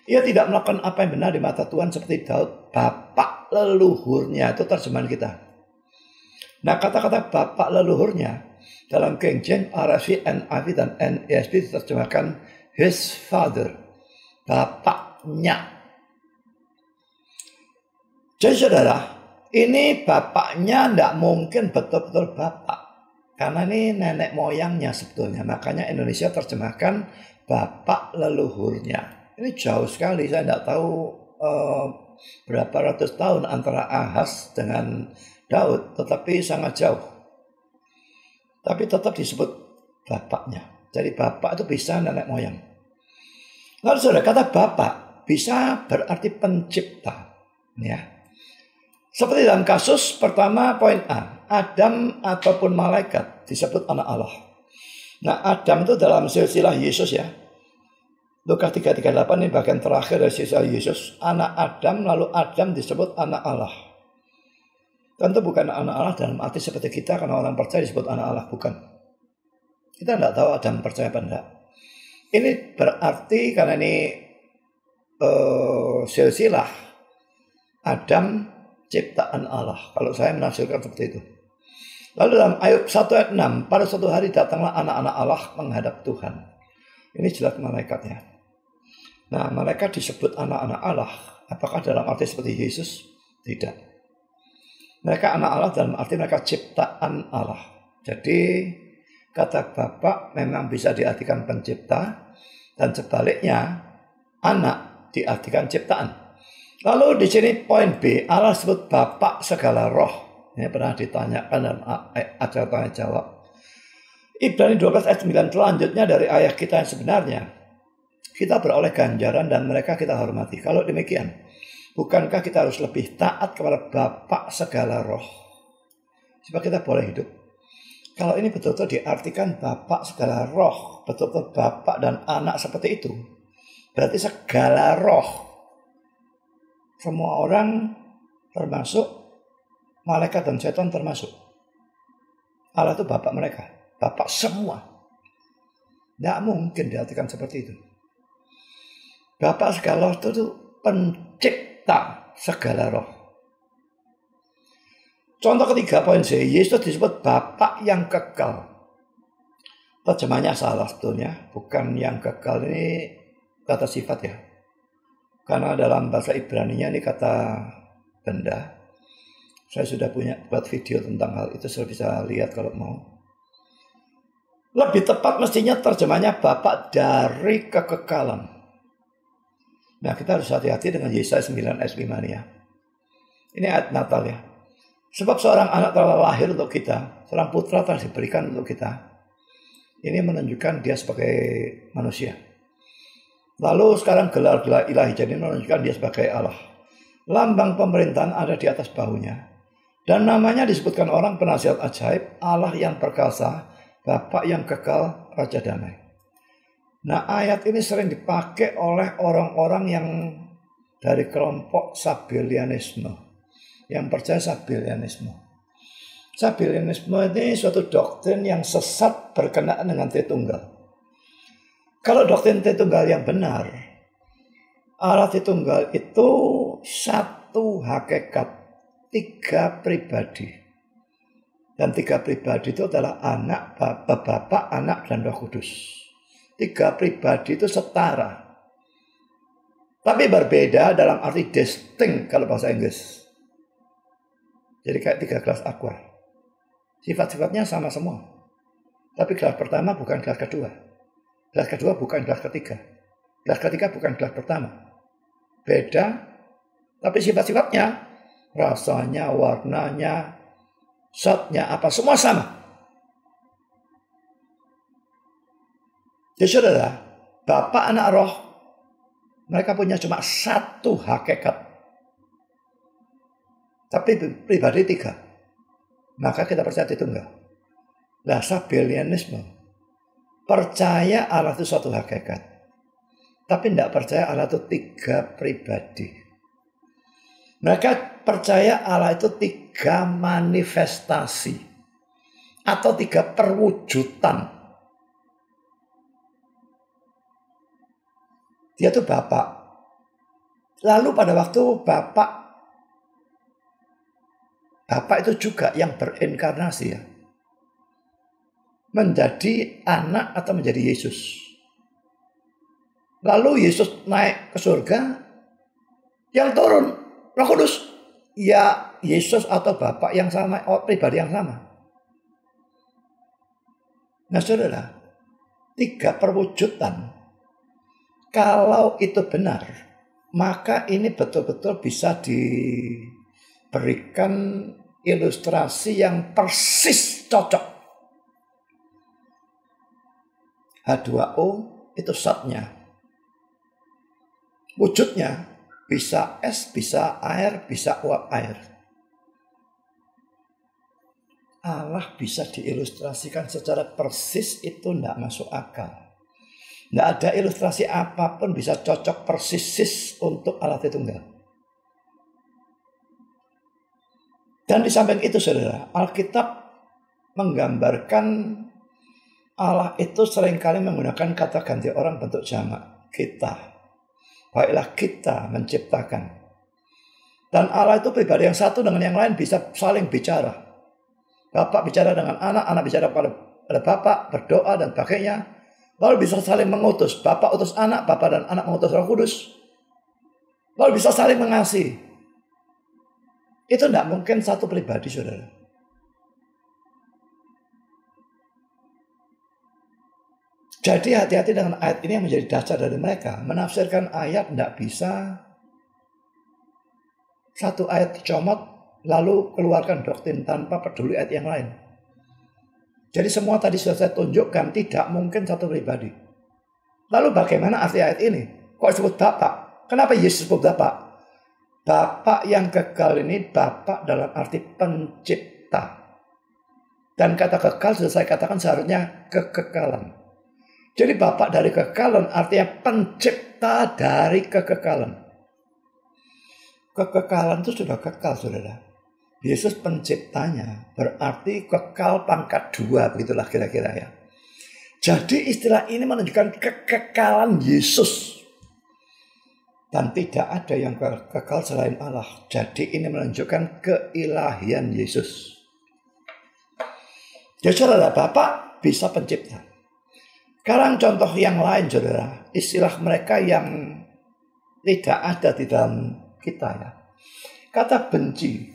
Ia tidak melakukan apa yang benar di mata Tuhan seperti Daud, bapak leluhurnya. Itu terjemahan kita. Nah, kata-kata bapak leluhurnya dalam King James, RSV, NIV, dan NASB diterjemahkan His father. Bapaknya. Jadi saudara, ini bapaknya tidak mungkin betul-betul bapak. Karena ini nenek moyangnya sebetulnya. Makanya Indonesia terjemahkan bapak leluhurnya. Ini jauh sekali. Saya tidak tahu berapa ratus tahun antara Ahaz dengan Daud. Tetapi sangat jauh. Tapi tetap disebut bapaknya. Jadi bapak itu bisa nenek moyang. Lalu saudara, kata bapak bisa berarti pencipta. Ya. Seperti dalam kasus pertama poin A. Adam ataupun malaikat disebut anak Allah. Nah, Adam itu dalam silsilah Yesus ya. Lukas 3:38 ini bagian terakhir dari silsilah Yesus. Anak Adam, lalu Adam disebut anak Allah. Tentu bukan anak Allah dalam arti seperti kita, karena orang percaya disebut anak Allah. Bukan. Kita tidak tahu Adam percaya apa enggak. Ini berarti karena ini silsilah Adam ciptaan Allah. Kalau saya menafsirkan seperti itu. Lalu dalam Ayub 1 ayat 6, pada suatu hari datanglah anak-anak Allah menghadap Tuhan. Ini jelas malaikatnya. Nah, malaikat disebut anak-anak Allah. Apakah dalam arti seperti Yesus? Tidak. Mereka anak Allah dalam arti mereka ciptaan Allah. Jadi kata bapak memang bisa diartikan pencipta, dan sebaliknya anak diartikan ciptaan. Lalu di sini poin B, Allah sebut bapak segala roh. Ini pernah ditanyakan dalam acara tanya jawab. Ibrani 12 ayat 9 selanjutnya dari ayat kita yang sebenarnya. Kita beroleh ganjaran dan mereka kita hormati. Kalau demikian, bukankah kita harus lebih taat kepada bapak segala roh? Sebab kita boleh hidup. Kalau ini betul-betul diartikan bapak segala roh, betul-betul bapak dan anak seperti itu, berarti segala roh. Semua orang termasuk malaikat dan setan termasuk. Allah itu bapak mereka. Bapak semua. Tidak mungkin diartikan seperti itu. Bapak segala roh itu pencipta segala roh. Contoh ketiga poin C. Yesus disebut bapak yang kekal. Terjemahnya salah sebetulnya. Bukan yang kekal, ini kata sifat ya. Karena dalam bahasa Ibrani-nya ini kata benda. Saya sudah buat video tentang hal itu, saya bisa lihat kalau mau. Lebih tepat mestinya terjemahnya bapak dari kekekalan. Nah, kita harus hati-hati dengan Yesaya 9 ayat 5 ini ya. Ini ayat Natal ya. Sebab seorang anak telah lahir untuk kita, seorang putra telah diberikan untuk kita. Ini menunjukkan dia sebagai manusia. Lalu sekarang gelar-gelar ilahi, jadi menunjukkan dia sebagai Allah. Lambang pemerintahan ada di atas bahunya. Dan namanya disebutkan orang penasihat ajaib, Allah yang perkasa, Bapak yang kekal, Raja damai. Nah, ayat ini sering dipakai oleh orang-orang yang dari kelompok Sabellianisme, yang percaya Sabellianisme. Sabellianisme ini suatu doktrin yang sesat berkenaan dengan Tritunggal. Kalau doktrin Tritunggal yang benar, Allah Tritunggal itu satu hakikat, tiga pribadi. Dan tiga pribadi itu adalah anak, bapak, anak, dan Roh Kudus. Tiga pribadi itu setara. Tapi berbeda dalam arti distinct kalau bahasa Inggris. Jadi kayak tiga gelas aqua. Sifat-sifatnya sama semua. Tapi gelas pertama bukan gelas kedua. Gelas kedua bukan gelas ketiga. Gelas ketiga bukan gelas pertama. Beda. Tapi sifat-sifatnya, rasanya, warnanya, shotnya, apa semua sama. Jadi saudara, Bapak, Anak, Roh, mereka punya cuma satu hakikat. Tapi pribadi tiga. Maka kita percaya Tritunggal. Nah, Sabellianisme percaya Allah itu suatu hakikat. Tapi tidak percaya Allah itu tiga pribadi. Mereka percaya Allah itu tiga manifestasi atau tiga perwujudan. Dia itu Bapak. Lalu pada waktu Bapak itu juga yang berinkarnasi ya. Menjadi anak atau menjadi Yesus. Lalu Yesus naik ke surga, yang turun Roh Kudus, ya Yesus atau Bapa yang sama, pribadi yang sama. Nah saudara, 3 perwujudan, kalau itu benar, maka ini betul-betul bisa diberikan ilustrasi yang persis cocok. H2O itu zatnya. Wujudnya bisa es, bisa air, bisa uap air. Allah bisa diilustrasikan secara persis, itu tidak masuk akal. Tidak ada ilustrasi apapun bisa cocok persis untuk Allah Tritunggal. Dan di samping itu saudara, Alkitab menggambarkan Allah itu seringkali menggunakan kata ganti orang bentuk jamak, kita. Baiklah kita menciptakan. Dan Allah itu pribadi yang satu dengan yang lain bisa saling bicara. Bapak bicara dengan anak, anak bicara pada Bapak, berdoa dan sebagainya. Lalu bisa saling mengutus. Bapak utus anak, Bapak dan anak mengutus Roh Kudus. Lalu bisa saling mengasihi. Itu tidak mungkin satu pribadi, saudara. Jadi hati-hati dengan ayat ini yang menjadi dasar dari mereka. Menafsirkan ayat tidak bisa satu ayat dicomot lalu keluarkan doktrin tanpa peduli ayat yang lain. Jadi semua tadi sudah saya tunjukkan tidak mungkin satu pribadi. Lalu bagaimana arti ayat ini? Kok disebut Bapak? Kenapa Yesus disebut Bapak? Bapak yang kekal ini Bapak dalam arti pencipta. Dan kata kekal sudah saya katakan seharusnya kekekalan. Jadi Bapak dari kekekalan artinya pencipta dari kekekalan. Kekekalan itu sudah kekal, saudara. Yesus penciptanya, berarti kekal pangkat 2, begitulah kira-kira ya. Jadi istilah ini menunjukkan kekekalan Yesus. Dan tidak ada yang kekal selain Allah. Jadi ini menunjukkan keilahian Yesus. Jadi saudara, Bapak bisa pencipta. Sekarang contoh yang lain, saudara. Istilah mereka yang tidak ada di dalam kita ya. Kata benci.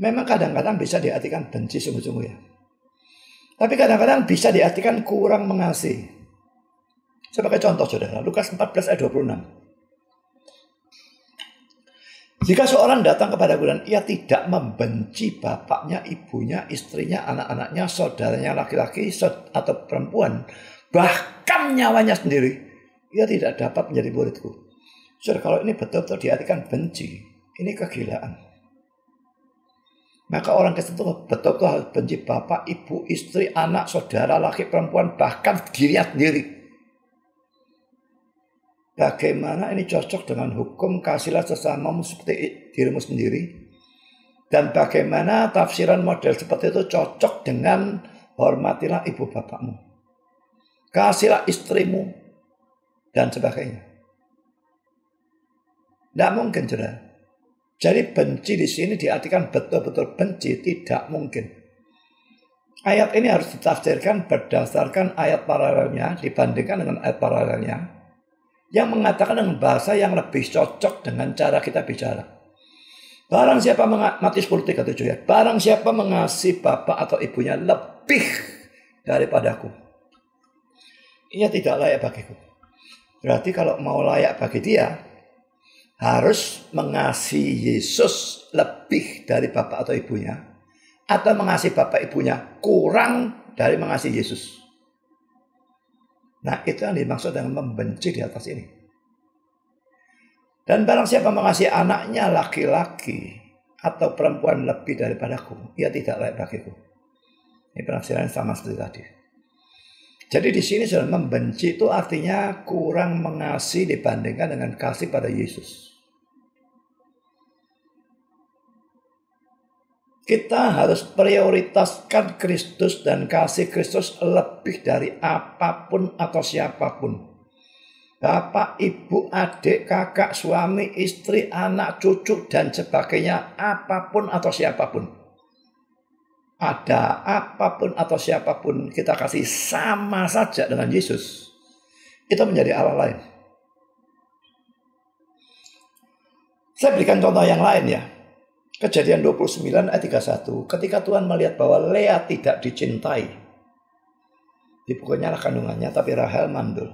Memang kadang-kadang bisa diartikan benci sungguh-sungguh ya. Tapi kadang-kadang bisa diartikan kurang mengasihi. Sebagai contoh saudara, Lukas 14 ayat 26. Jika seorang datang kepadaku dan ia tidak membenci bapaknya, ibunya, istrinya, anak-anaknya, saudaranya laki-laki atau perempuan, bahkan nyawanya sendiri, ia tidak dapat menjadi muridku. Saudara, kalau ini betul-betul diartikan benci, ini kegilaan. Maka orang Kristen itu betul-betul harus benci bapak, ibu, istri, anak, saudara, laki, perempuan, bahkan dirinya sendiri. Bagaimana ini cocok dengan hukum kasihlah sesamamu seperti dirimu sendiri? Dan bagaimana tafsiran model seperti itu cocok dengan hormatilah ibu bapakmu, kasihlah istrimu, dan sebagainya? Tidak mungkin, saudara. Jadi benci di sini diartikan betul-betul benci, tidak mungkin. Ayat ini harus ditafsirkan berdasarkan ayat paralelnya dibandingkan dengan ayat paralelnya yang mengatakan dengan bahasa yang lebih cocok dengan cara kita bicara. Barang siapa Matius 10:37 ya. Barang siapa mengasihi bapak atau ibunya lebih daripadaku, ia tidak layak bagiku. Berarti kalau mau layak bagi dia, harus mengasihi Yesus lebih dari bapak atau ibunya, atau mengasihi bapak ibunya kurang dari mengasihi Yesus. Nah, itu yang dimaksud dengan membenci di atas ini. Dan barang siapa mengasihi anaknya laki-laki atau perempuan lebih daripadaku, ia tidak layak bagiku. Ini penafsiran sama seperti tadi. Jadi di sini sudah membenci itu artinya kurang mengasihi dibandingkan dengan kasih pada Yesus. Kita harus prioritaskan Kristus dan kasih Kristus lebih dari apapun atau siapapun. Bapak, ibu, adik, kakak, suami, istri, anak, cucu, dan sebagainya. Apapun atau siapapun. Ada apapun atau siapapun kita kasih sama saja dengan Yesus. Itu menjadi Allah lain. Saya berikan contoh yang lain ya. Kejadian 29 ayat 31. Ketika Tuhan melihat bahwa Lea tidak dicintai, dipukulnya kandungannya, tapi Rahel mandul.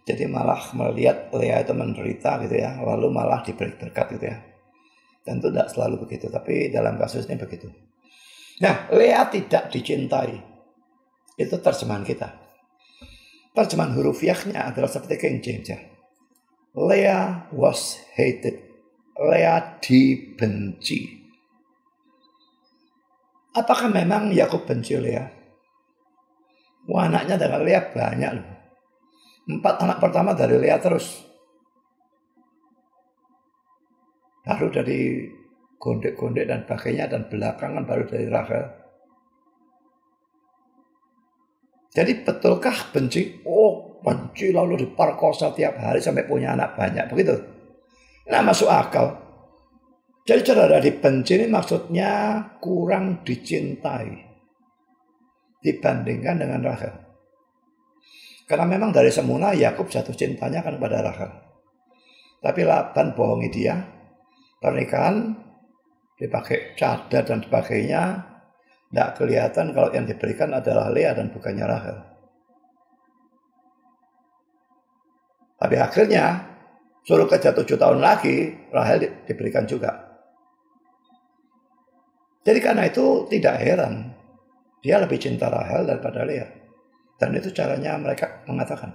Jadi malah melihat Lea itu menderita gitu ya, lalu malah diberi berkat gitu ya. Tentu tidak selalu begitu, tapi dalam kasus ini begitu. Nah, Lea tidak dicintai. Itu terjemahan kita. Terjemahan hurufiahnya adalah seperti King James ya. Lea was hated. Lea dibenci. Apakah memang Yakub benci Lea? Wah, anaknya dengan Lea banyak loh. 4 anak pertama dari Lea terus. Baru dari gondek-gondek dan sebagainya, dan belakangan baru dari Rahel. Jadi betulkah benci? Oh, benci lalu diperkosa tiap hari sampai punya anak banyak, begitu? Nah, masuk akal. Jadi saudara, dibenci ini maksudnya kurang dicintai dibandingkan dengan Rahel. Karena memang dari semula Yakub jatuh cintanya kan pada Rahel. Tapi Laban bohongi dia. Pernikahan dipakai cadar dan sebagainya. Tidak kelihatan kalau yang diberikan adalah Lea dan bukannya Rahel. Tapi akhirnya suruh kerja 7 tahun lagi, Rahel diberikan juga. Jadi karena itu tidak heran dia lebih cinta Rahel daripada Lea. Dan itu caranya mereka mengatakan.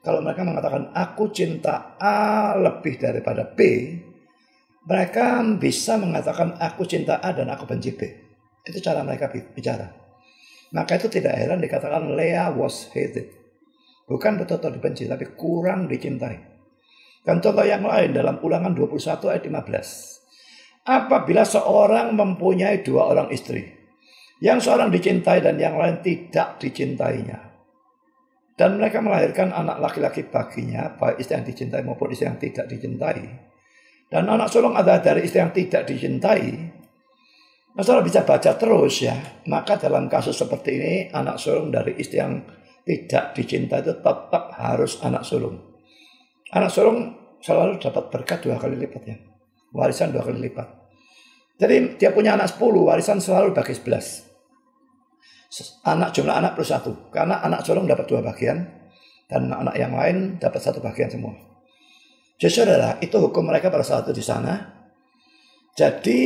Kalau mereka mengatakan aku cinta A lebih daripada B, mereka bisa mengatakan aku cinta A dan aku benci B. Itu cara mereka bicara. Maka itu tidak heran dikatakan Lea was hated. Bukan betul-betul dibenci, tapi kurang dicintai. Dan contoh yang lain dalam Ulangan 21 ayat 15. Apabila seorang mempunyai 2 orang istri, yang seorang dicintai dan yang lain tidak dicintainya, dan mereka melahirkan anak laki-laki baginya, baik istri yang dicintai maupun istri yang tidak dicintai, dan anak sulung adalah dari istri yang tidak dicintai, nah, saudara bisa baca terus ya. Maka dalam kasus seperti ini, anak sulung dari istri yang tidak dicintai itu tetap harus anak sulung. Anak sulung selalu dapat berkat 2 kali lipat ya. Warisan 2 kali lipat. Jadi dia punya anak 10, warisan selalu bagi 11. Jumlah anak plus 1. Karena anak sulung dapat 2 bagian. Dan anak yang lain dapat 1 bagian semua. Jadi saudara, itu hukum mereka pada saat itu di sana. Jadi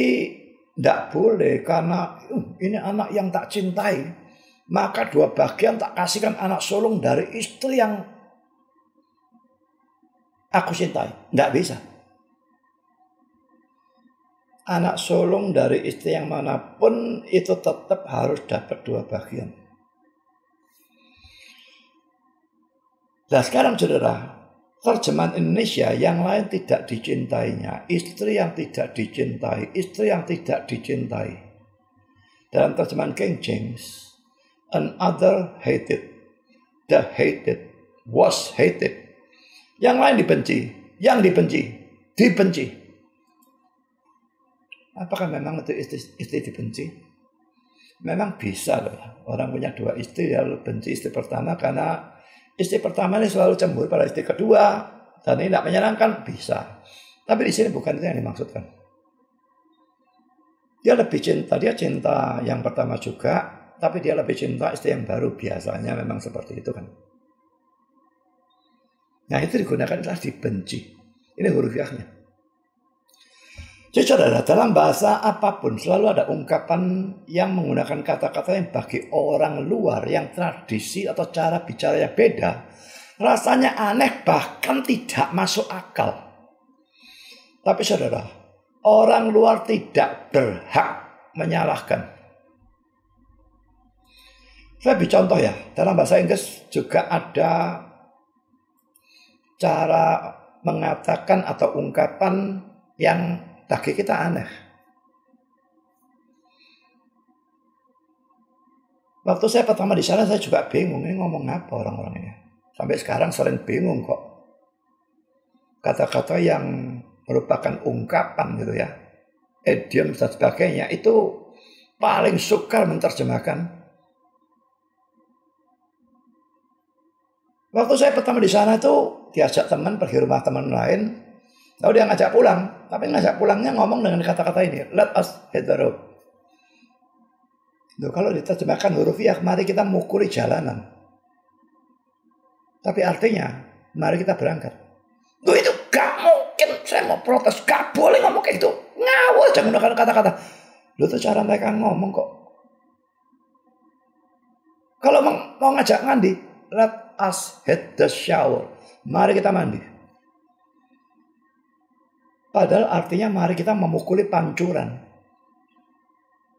tidak boleh karena ini anak yang tak cintai, maka 2 bagian tak kasihkan anak sulung dari istri yang aku cintai. Tidak bisa. Anak sulung dari istri yang manapun itu tetap harus dapat 2 bagian. Nah sekarang saudara, terjemahan Indonesia yang lain tidak dicintainya, istri yang tidak dicintai, istri yang tidak dicintai. Dalam terjemahan King James, another hated, the hated, was hated. Yang lain dibenci, yang dibenci, dibenci. Apakah memang itu istri dibenci? Memang bisa loh. Orang punya 2 istri lalu benci istri pertama karena istri pertama ini selalu cemburu pada istri kedua. Dan ini tidak menyenangkan, bisa. Tapi di sini bukan itu yang dimaksudkan. Dia lebih cinta, dia cinta yang pertama juga. Tapi dia lebih cinta istri yang baru. Biasanya memang seperti itu kan. Nah itu digunakan adalah dibenci. Ini hurufiahnya. Jadi saudara, dalam bahasa apapun selalu ada ungkapan yang menggunakan kata-kata yang bagi orang luar yang tradisi atau cara bicara yang beda, rasanya aneh bahkan tidak masuk akal. Tapi saudara, orang luar tidak berhak menyalahkan. Saya beri contoh ya, dalam bahasa Inggris juga ada cara mengatakan atau ungkapan yang bagi kita aneh. Waktu saya pertama di sana saya juga bingung ini ngomong apa orang-orang ini. Sampai sekarang sering bingung kok. Kata-kata yang merupakan ungkapan gitu ya, idiom dan sebagainya itu paling sukar menerjemahkan. Waktu saya pertama di sana itu diajak teman pergi rumah teman lain. Lalu dia ngajak pulang, tapi ngajak pulangnya ngomong dengan kata-kata ini, let us hit the road. Loh, kalau diterjemahkan hurufiah, mari kita mukuli jalanan. Tapi artinya, mari kita berangkat. Loh, itu gak mungkin, saya mau protes, gak boleh ngomong kayak gitu. Ngawur, jangan menggunakan kata-kata. Loh, itu cara mereka ngomong kok. Kalau mau ngajak mandi, let us hit the shower. Mari kita mandi. Padahal artinya mari kita memukuli pancuran.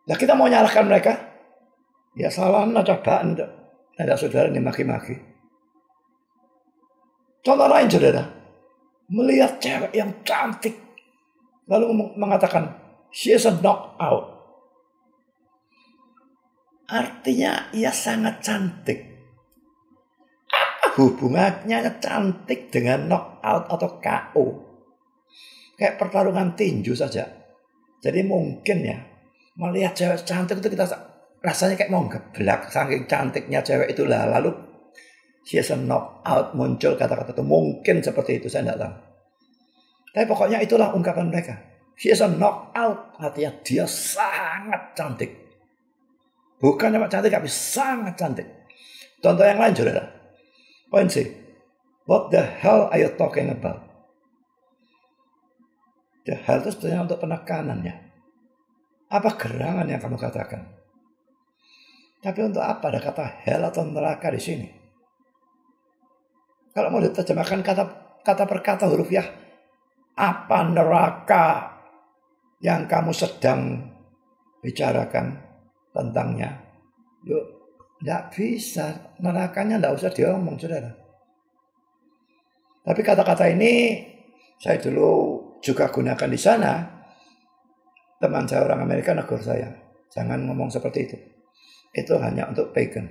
Nah, kita mau nyalahkan mereka? Ya salah, coba ada saudara ini maki-maki. Contoh lain saudara, melihat cewek yang cantik, lalu mengatakan, she is a knockout. Artinya ia sangat cantik. Apa hubungannya cantik dengan knockout atau KO? Kayak pertarungan tinju saja. Jadi mungkin ya, melihat cewek cantik itu kita rasanya kayak mau geblak. Saking cantiknya cewek itu lah. Lalu she is a knockout, muncul kata-kata itu. Mungkin seperti itu, saya tidak tahu. Tapi pokoknya itulah ungkapan mereka. She is a knockout, artinya dia sangat cantik. Bukan cuma cantik, tapi sangat cantik. Contoh yang lain, saudara. Poin C. What the hell are you talking about? The hell itu sebenarnya untuk penekanannya. Apa gerangan yang kamu katakan? Tapi untuk apa ada kata hell atau neraka di sini? Kalau mau diterjemahkan kata per kata hurufiah, apa neraka yang kamu sedang bicarakan tentangnya? Yuk, tidak bisa. Nerakanya tidak usah diomong, saudara. Tapi kata-kata ini saya dulu juga gunakan di sana. Teman saya orang Amerika negur saya, jangan ngomong seperti itu. Itu hanya untuk pagan.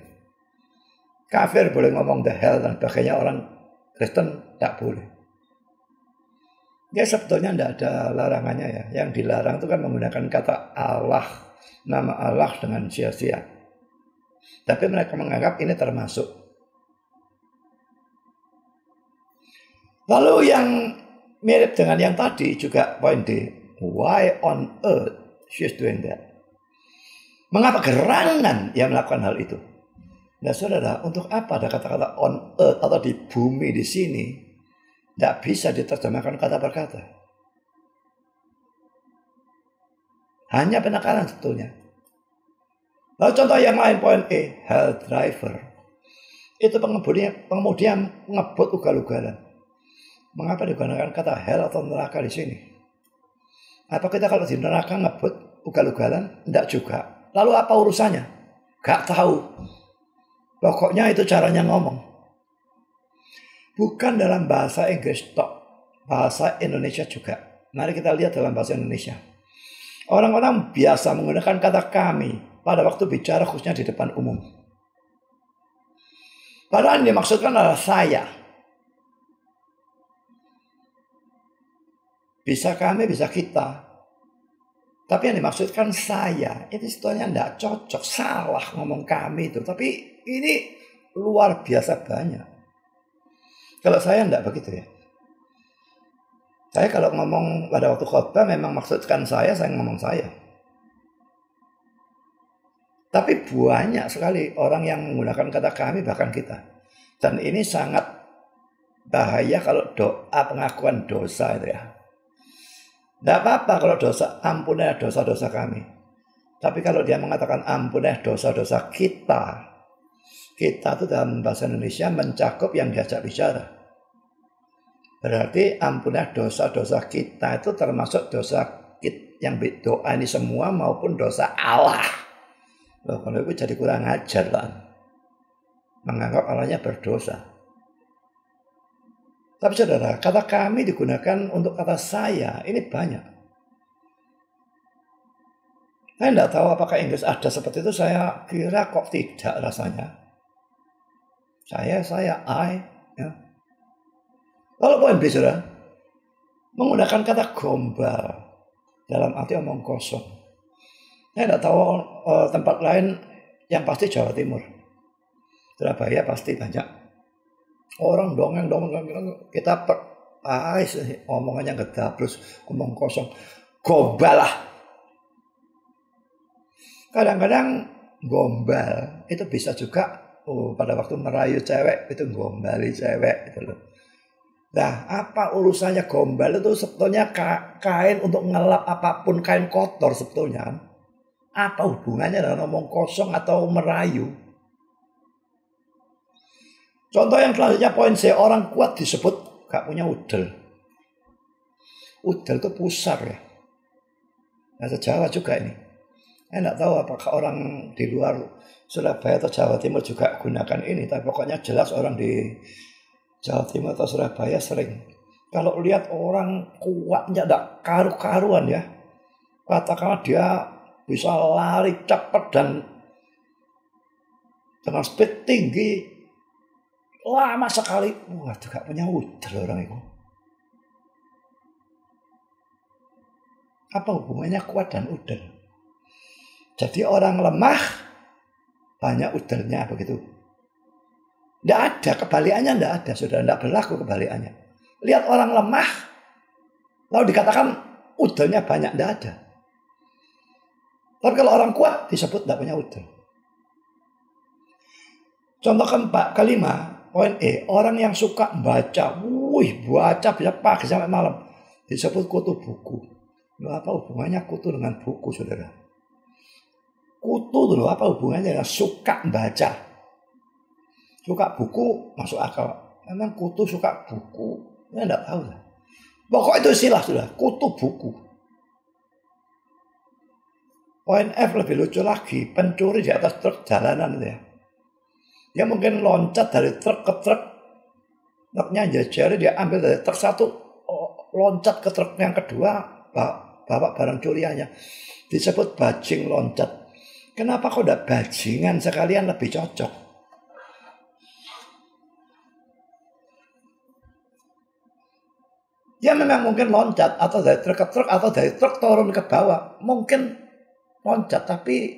Kafir boleh ngomong the hell dan sebagainya, orang Kristen tak boleh. Ya sebetulnya tidak ada larangannya ya. Yang dilarang itu kan menggunakan kata Allah, nama Allah dengan sia-sia. Tapi mereka menganggap ini termasuk. Lalu yang mirip dengan yang tadi juga poin D. Why on earth she is doing that? Mengapa gerangan yang melakukan hal itu? Nah saudara, untuk apa ada kata-kata on earth atau di bumi di sini? Tidak bisa diterjemahkan kata per kata. Hanya penekanan sebetulnya. Lalu contoh yang lain poin E. Hell driver. Itu pengemudi yang ngebut ugal-ugalan. Mengapa digunakan kata hell atau neraka di sini? Apa kita kalau di neraka ngebut ugal-ugalan? Tidak juga. Lalu apa urusannya? Gak tahu. Pokoknya itu caranya ngomong. Bukan dalam bahasa Inggris tok, bahasa Indonesia juga. Mari kita lihat dalam bahasa Indonesia. Orang-orang biasa menggunakan kata kami pada waktu bicara khususnya di depan umum. Padahal yang dimaksudkan adalah saya. Bisa kami, bisa kita. Tapi yang dimaksudkan saya, itu sebetulnya tidak cocok, salah ngomong kami itu. Tapi ini luar biasa banyak. Kalau saya tidak begitu ya. Saya kalau ngomong pada waktu khotbah memang maksudkan saya ngomong saya. Tapi banyak sekali orang yang menggunakan kata kami bahkan kita. Dan ini sangat bahaya kalau doa pengakuan dosa itu ya. Tidak apa-apa kalau dosa, ampunilah dosa-dosa kami. Tapi kalau dia mengatakan ampunilah dosa-dosa kita. Kita itu dalam bahasa Indonesia mencakup yang diajak bicara. Berarti ampunilah dosa-dosa kita itu termasuk dosa kita yang doa ini semua maupun dosa Allah. Loh, kalau itu jadi kurang ajar lah. Menganggap Allahnya berdosa. Tapi saudara, kata kami digunakan untuk kata saya. Ini banyak. Saya tidak tahu apakah Inggris ada seperti itu. Saya kira kok tidak rasanya. Saya, I. Ya. Lalu poin B, saudara. Menggunakan kata gombal. Dalam arti omong kosong. Saya tidak tahu tempat lain, yang pasti Jawa Timur. Surabaya pasti banyak. Orang dongeng kita omongannya ngedabrus, omong kosong, gombal lah. Kadang-kadang gombal itu bisa juga pada waktu merayu cewek itu gombali cewek gitu loh. Nah, apa urusannya gombal itu sebetulnya kain untuk ngelap apapun, kain kotor sebetulnya. Apa hubungannya dengan omong kosong atau merayu? Contoh yang selanjutnya poin C, orang kuat disebut gak punya udel. Udel itu pusar ya. Bahasa Jawa juga ini. Saya tidak tahu apakah orang di luar Surabaya atau Jawa Timur juga gunakan ini. Tapi pokoknya jelas orang di Jawa Timur atau Surabaya sering. Kalau lihat orang kuatnya tidak karu-karuan ya. Katakanlah dia bisa lari cepat dan dengan speed tinggi. Lama sekali. Waduh, gak punya udel orang itu. Apa hubungannya kuat dan udel? Jadi orang lemah banyak udelnya begitu. Tidak ada, kebalikannya tidak ada. Sudah tidak berlaku kebalikannya. Lihat orang lemah, lalu dikatakan udelnya banyak, tidak ada. Tapi kalau orang kuat disebut tidak punya udel. Contoh kelima, poin E, orang yang suka baca, baca bisa pagi sampai malam, disebut kutu buku. Lalu apa hubungannya kutu dengan buku, saudara? Kutu dulu apa hubungannya dengan suka baca? Suka buku masuk akal. Memang kutu suka buku, saya tidak tahu. Pokok itu istilah sudah, kutu buku. Poin F lebih lucu lagi, pencuri di atas truk jalanan itu ya. Dia mungkin loncat dari truk ke truk, truknya jajari, dia ambil dari truk satu, loncat ke truk yang kedua, bawa barang curiannya. Disebut bajing loncat. Kenapa kok udah bajingan sekalian lebih cocok? Ya memang mungkin loncat atau dari truk ke truk atau dari truk turun ke bawah. Mungkin loncat, tapi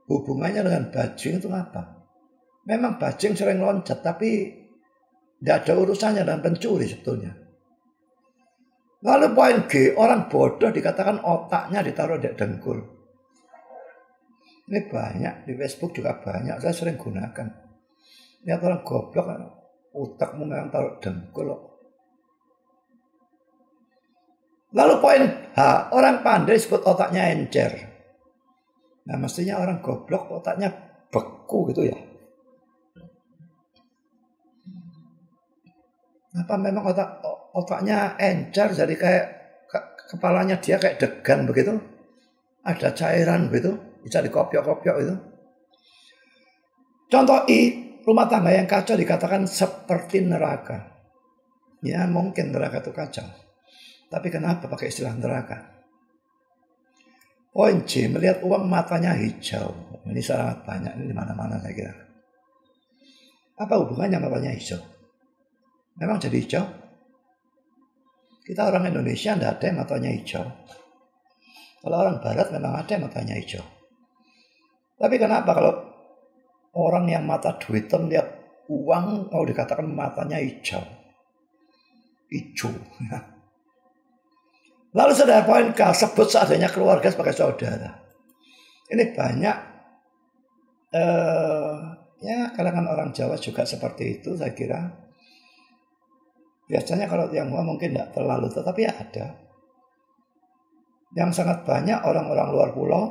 hubungannya dengan bajing itu apa? Memang bajing sering loncat, tapi tidak ada urusannya dengan pencuri sebetulnya. Lalu poin G, orang bodoh dikatakan otaknya ditaruh di dengkul. Ini banyak, di Facebook juga banyak, saya sering gunakan. Lihat orang goblok, otakmu memang taruh dengkul. Lalu poin H, orang pandai disebut otaknya encer. Nah mestinya orang goblok otaknya beku gitu ya. Apa memang otaknya encer, jadi kayak kepalanya dia kayak degan begitu. Ada cairan begitu, bisa dikopiok-kopiok itu. Contoh I, rumah tangga yang kacau dikatakan seperti neraka. Ya mungkin neraka itu kacau. Tapi kenapa pakai istilah neraka? Poin C, melihat uang matanya hijau. Ini sangat banyak, ini di mana-mana saya kira. Apa hubungannya matanya hijau? Memang jadi hijau? Kita orang Indonesia tidak ada yang matanya hijau. Kalau orang Barat memang ada yang matanya hijau. Tapi kenapa kalau orang yang mata duitan lihat uang mau dikatakan matanya hijau? Hijau. Lalu saudara poin K, sebut seadanya keluarga sebagai saudara. Ini banyak ya kalangan orang Jawa juga seperti itu saya kira. Biasanya kalau Tionghoa mungkin tidak terlalu, tetapi ada. Yang sangat banyak orang-orang luar pulau.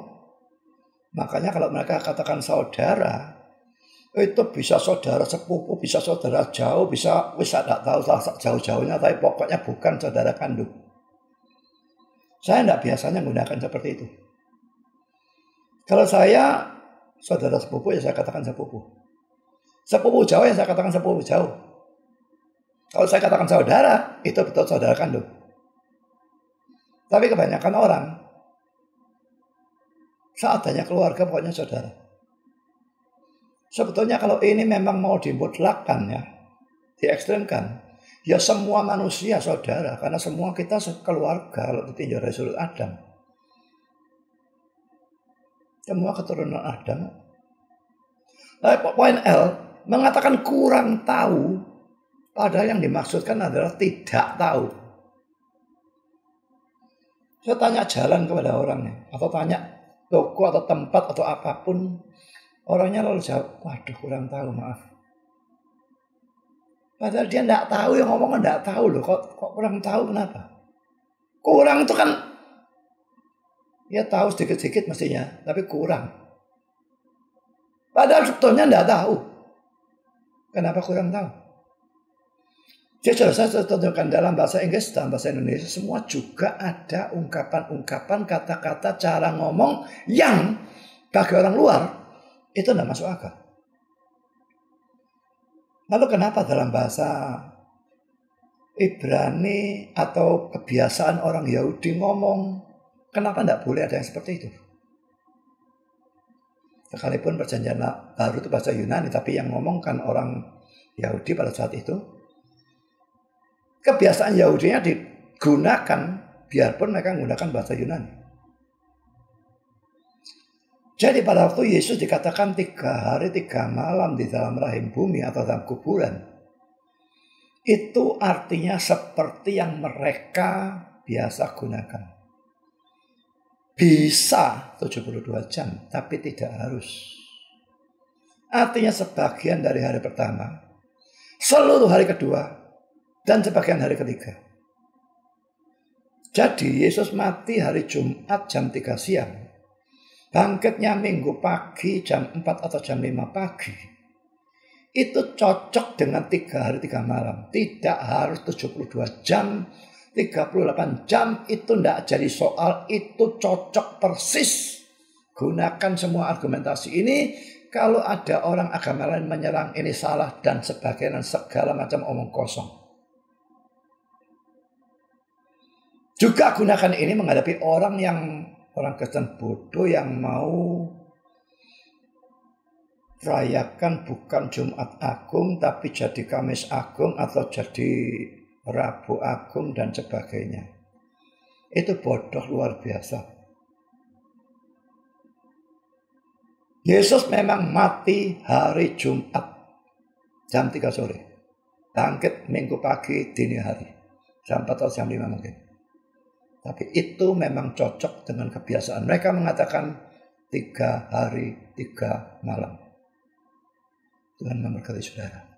Makanya kalau mereka katakan saudara, itu bisa saudara sepupu, bisa saudara jauh, bisa tidak tahu jauh-jauhnya, tapi pokoknya bukan saudara kandung. Saya tidak biasanya menggunakan seperti itu. Kalau saya saudara sepupu ya saya katakan sepupu. Sepupu jauh ya saya katakan sepupu jauh. Kalau saya katakan saudara, itu betul saudara kandung. Tapi kebanyakan orang saat adanya keluarga pokoknya saudara. Sebetulnya kalau ini memang mau dimutlakkan ya, diekstrimkan, ya semua manusia saudara, karena semua kita keluarga kalau ditinjau dari sudut Adam. Semua keturunan Adam. Nah, poin L mengatakan kurang tahu Padahal yang dimaksudkan adalah tidak tahu. Saya tanya jalan kepada orangnya, atau tanya toko atau tempat atau apapun, orangnya lalu jawab, waduh kurang tahu, maaf. Padahal dia tidak tahu, yang ngomong tidak tahu loh. Kok kurang tahu, kenapa? Kurang itu kan, ya tahu sedikit-sedikit mestinya, tapi kurang. Padahal sebetulnya tidak tahu. Kenapa kurang tahu? Jadi saya tunjukkan dalam bahasa Inggris dan bahasa Indonesia semua juga ada ungkapan-ungkapan, kata-kata, cara ngomong yang bagi orang luar itu tidak masuk akal. Lalu kenapa dalam bahasa Ibrani atau kebiasaan orang Yahudi ngomong, kenapa tidak boleh ada yang seperti itu? Sekalipun perjanjian baru itu bahasa Yunani, tapi yang ngomong kan orang Yahudi pada saat itu. Kebiasaan Yahudinya digunakan biarpun mereka menggunakan bahasa Yunani. Jadi pada waktu Yesus dikatakan 3 hari 3 malam di dalam rahim bumi atau dalam kuburan, itu artinya seperti yang mereka biasa gunakan. Bisa 72 jam, tapi tidak harus. Artinya sebagian dari hari pertama, seluruh hari kedua, dan sebagian hari ketiga. Jadi Yesus mati hari Jumat jam 3 siang. Bangkitnya Minggu pagi jam 4 atau jam 5 pagi. Itu cocok dengan 3 hari 3 malam. Tidak harus 72 jam, 38 jam. Itu tidak jadi soal. Itu cocok persis. Gunakan semua argumentasi ini. Kalau ada orang agama lain menyerang ini salah dan sebagainya, segala macam omong kosong. Juga gunakan ini menghadapi orang Kristen bodoh yang mau rayakan bukan Jumat Agung tapi jadi Kamis Agung atau jadi Rabu Agung dan sebagainya. Itu bodoh luar biasa. Yesus memang mati hari Jumat jam 3 sore. Bangkit Minggu pagi dini hari. Jam 4 atau jam 5 mungkin. Tapi itu memang cocok dengan kebiasaan. Mereka mengatakan 3 hari 3 malam. Tuhan memberkati saudara.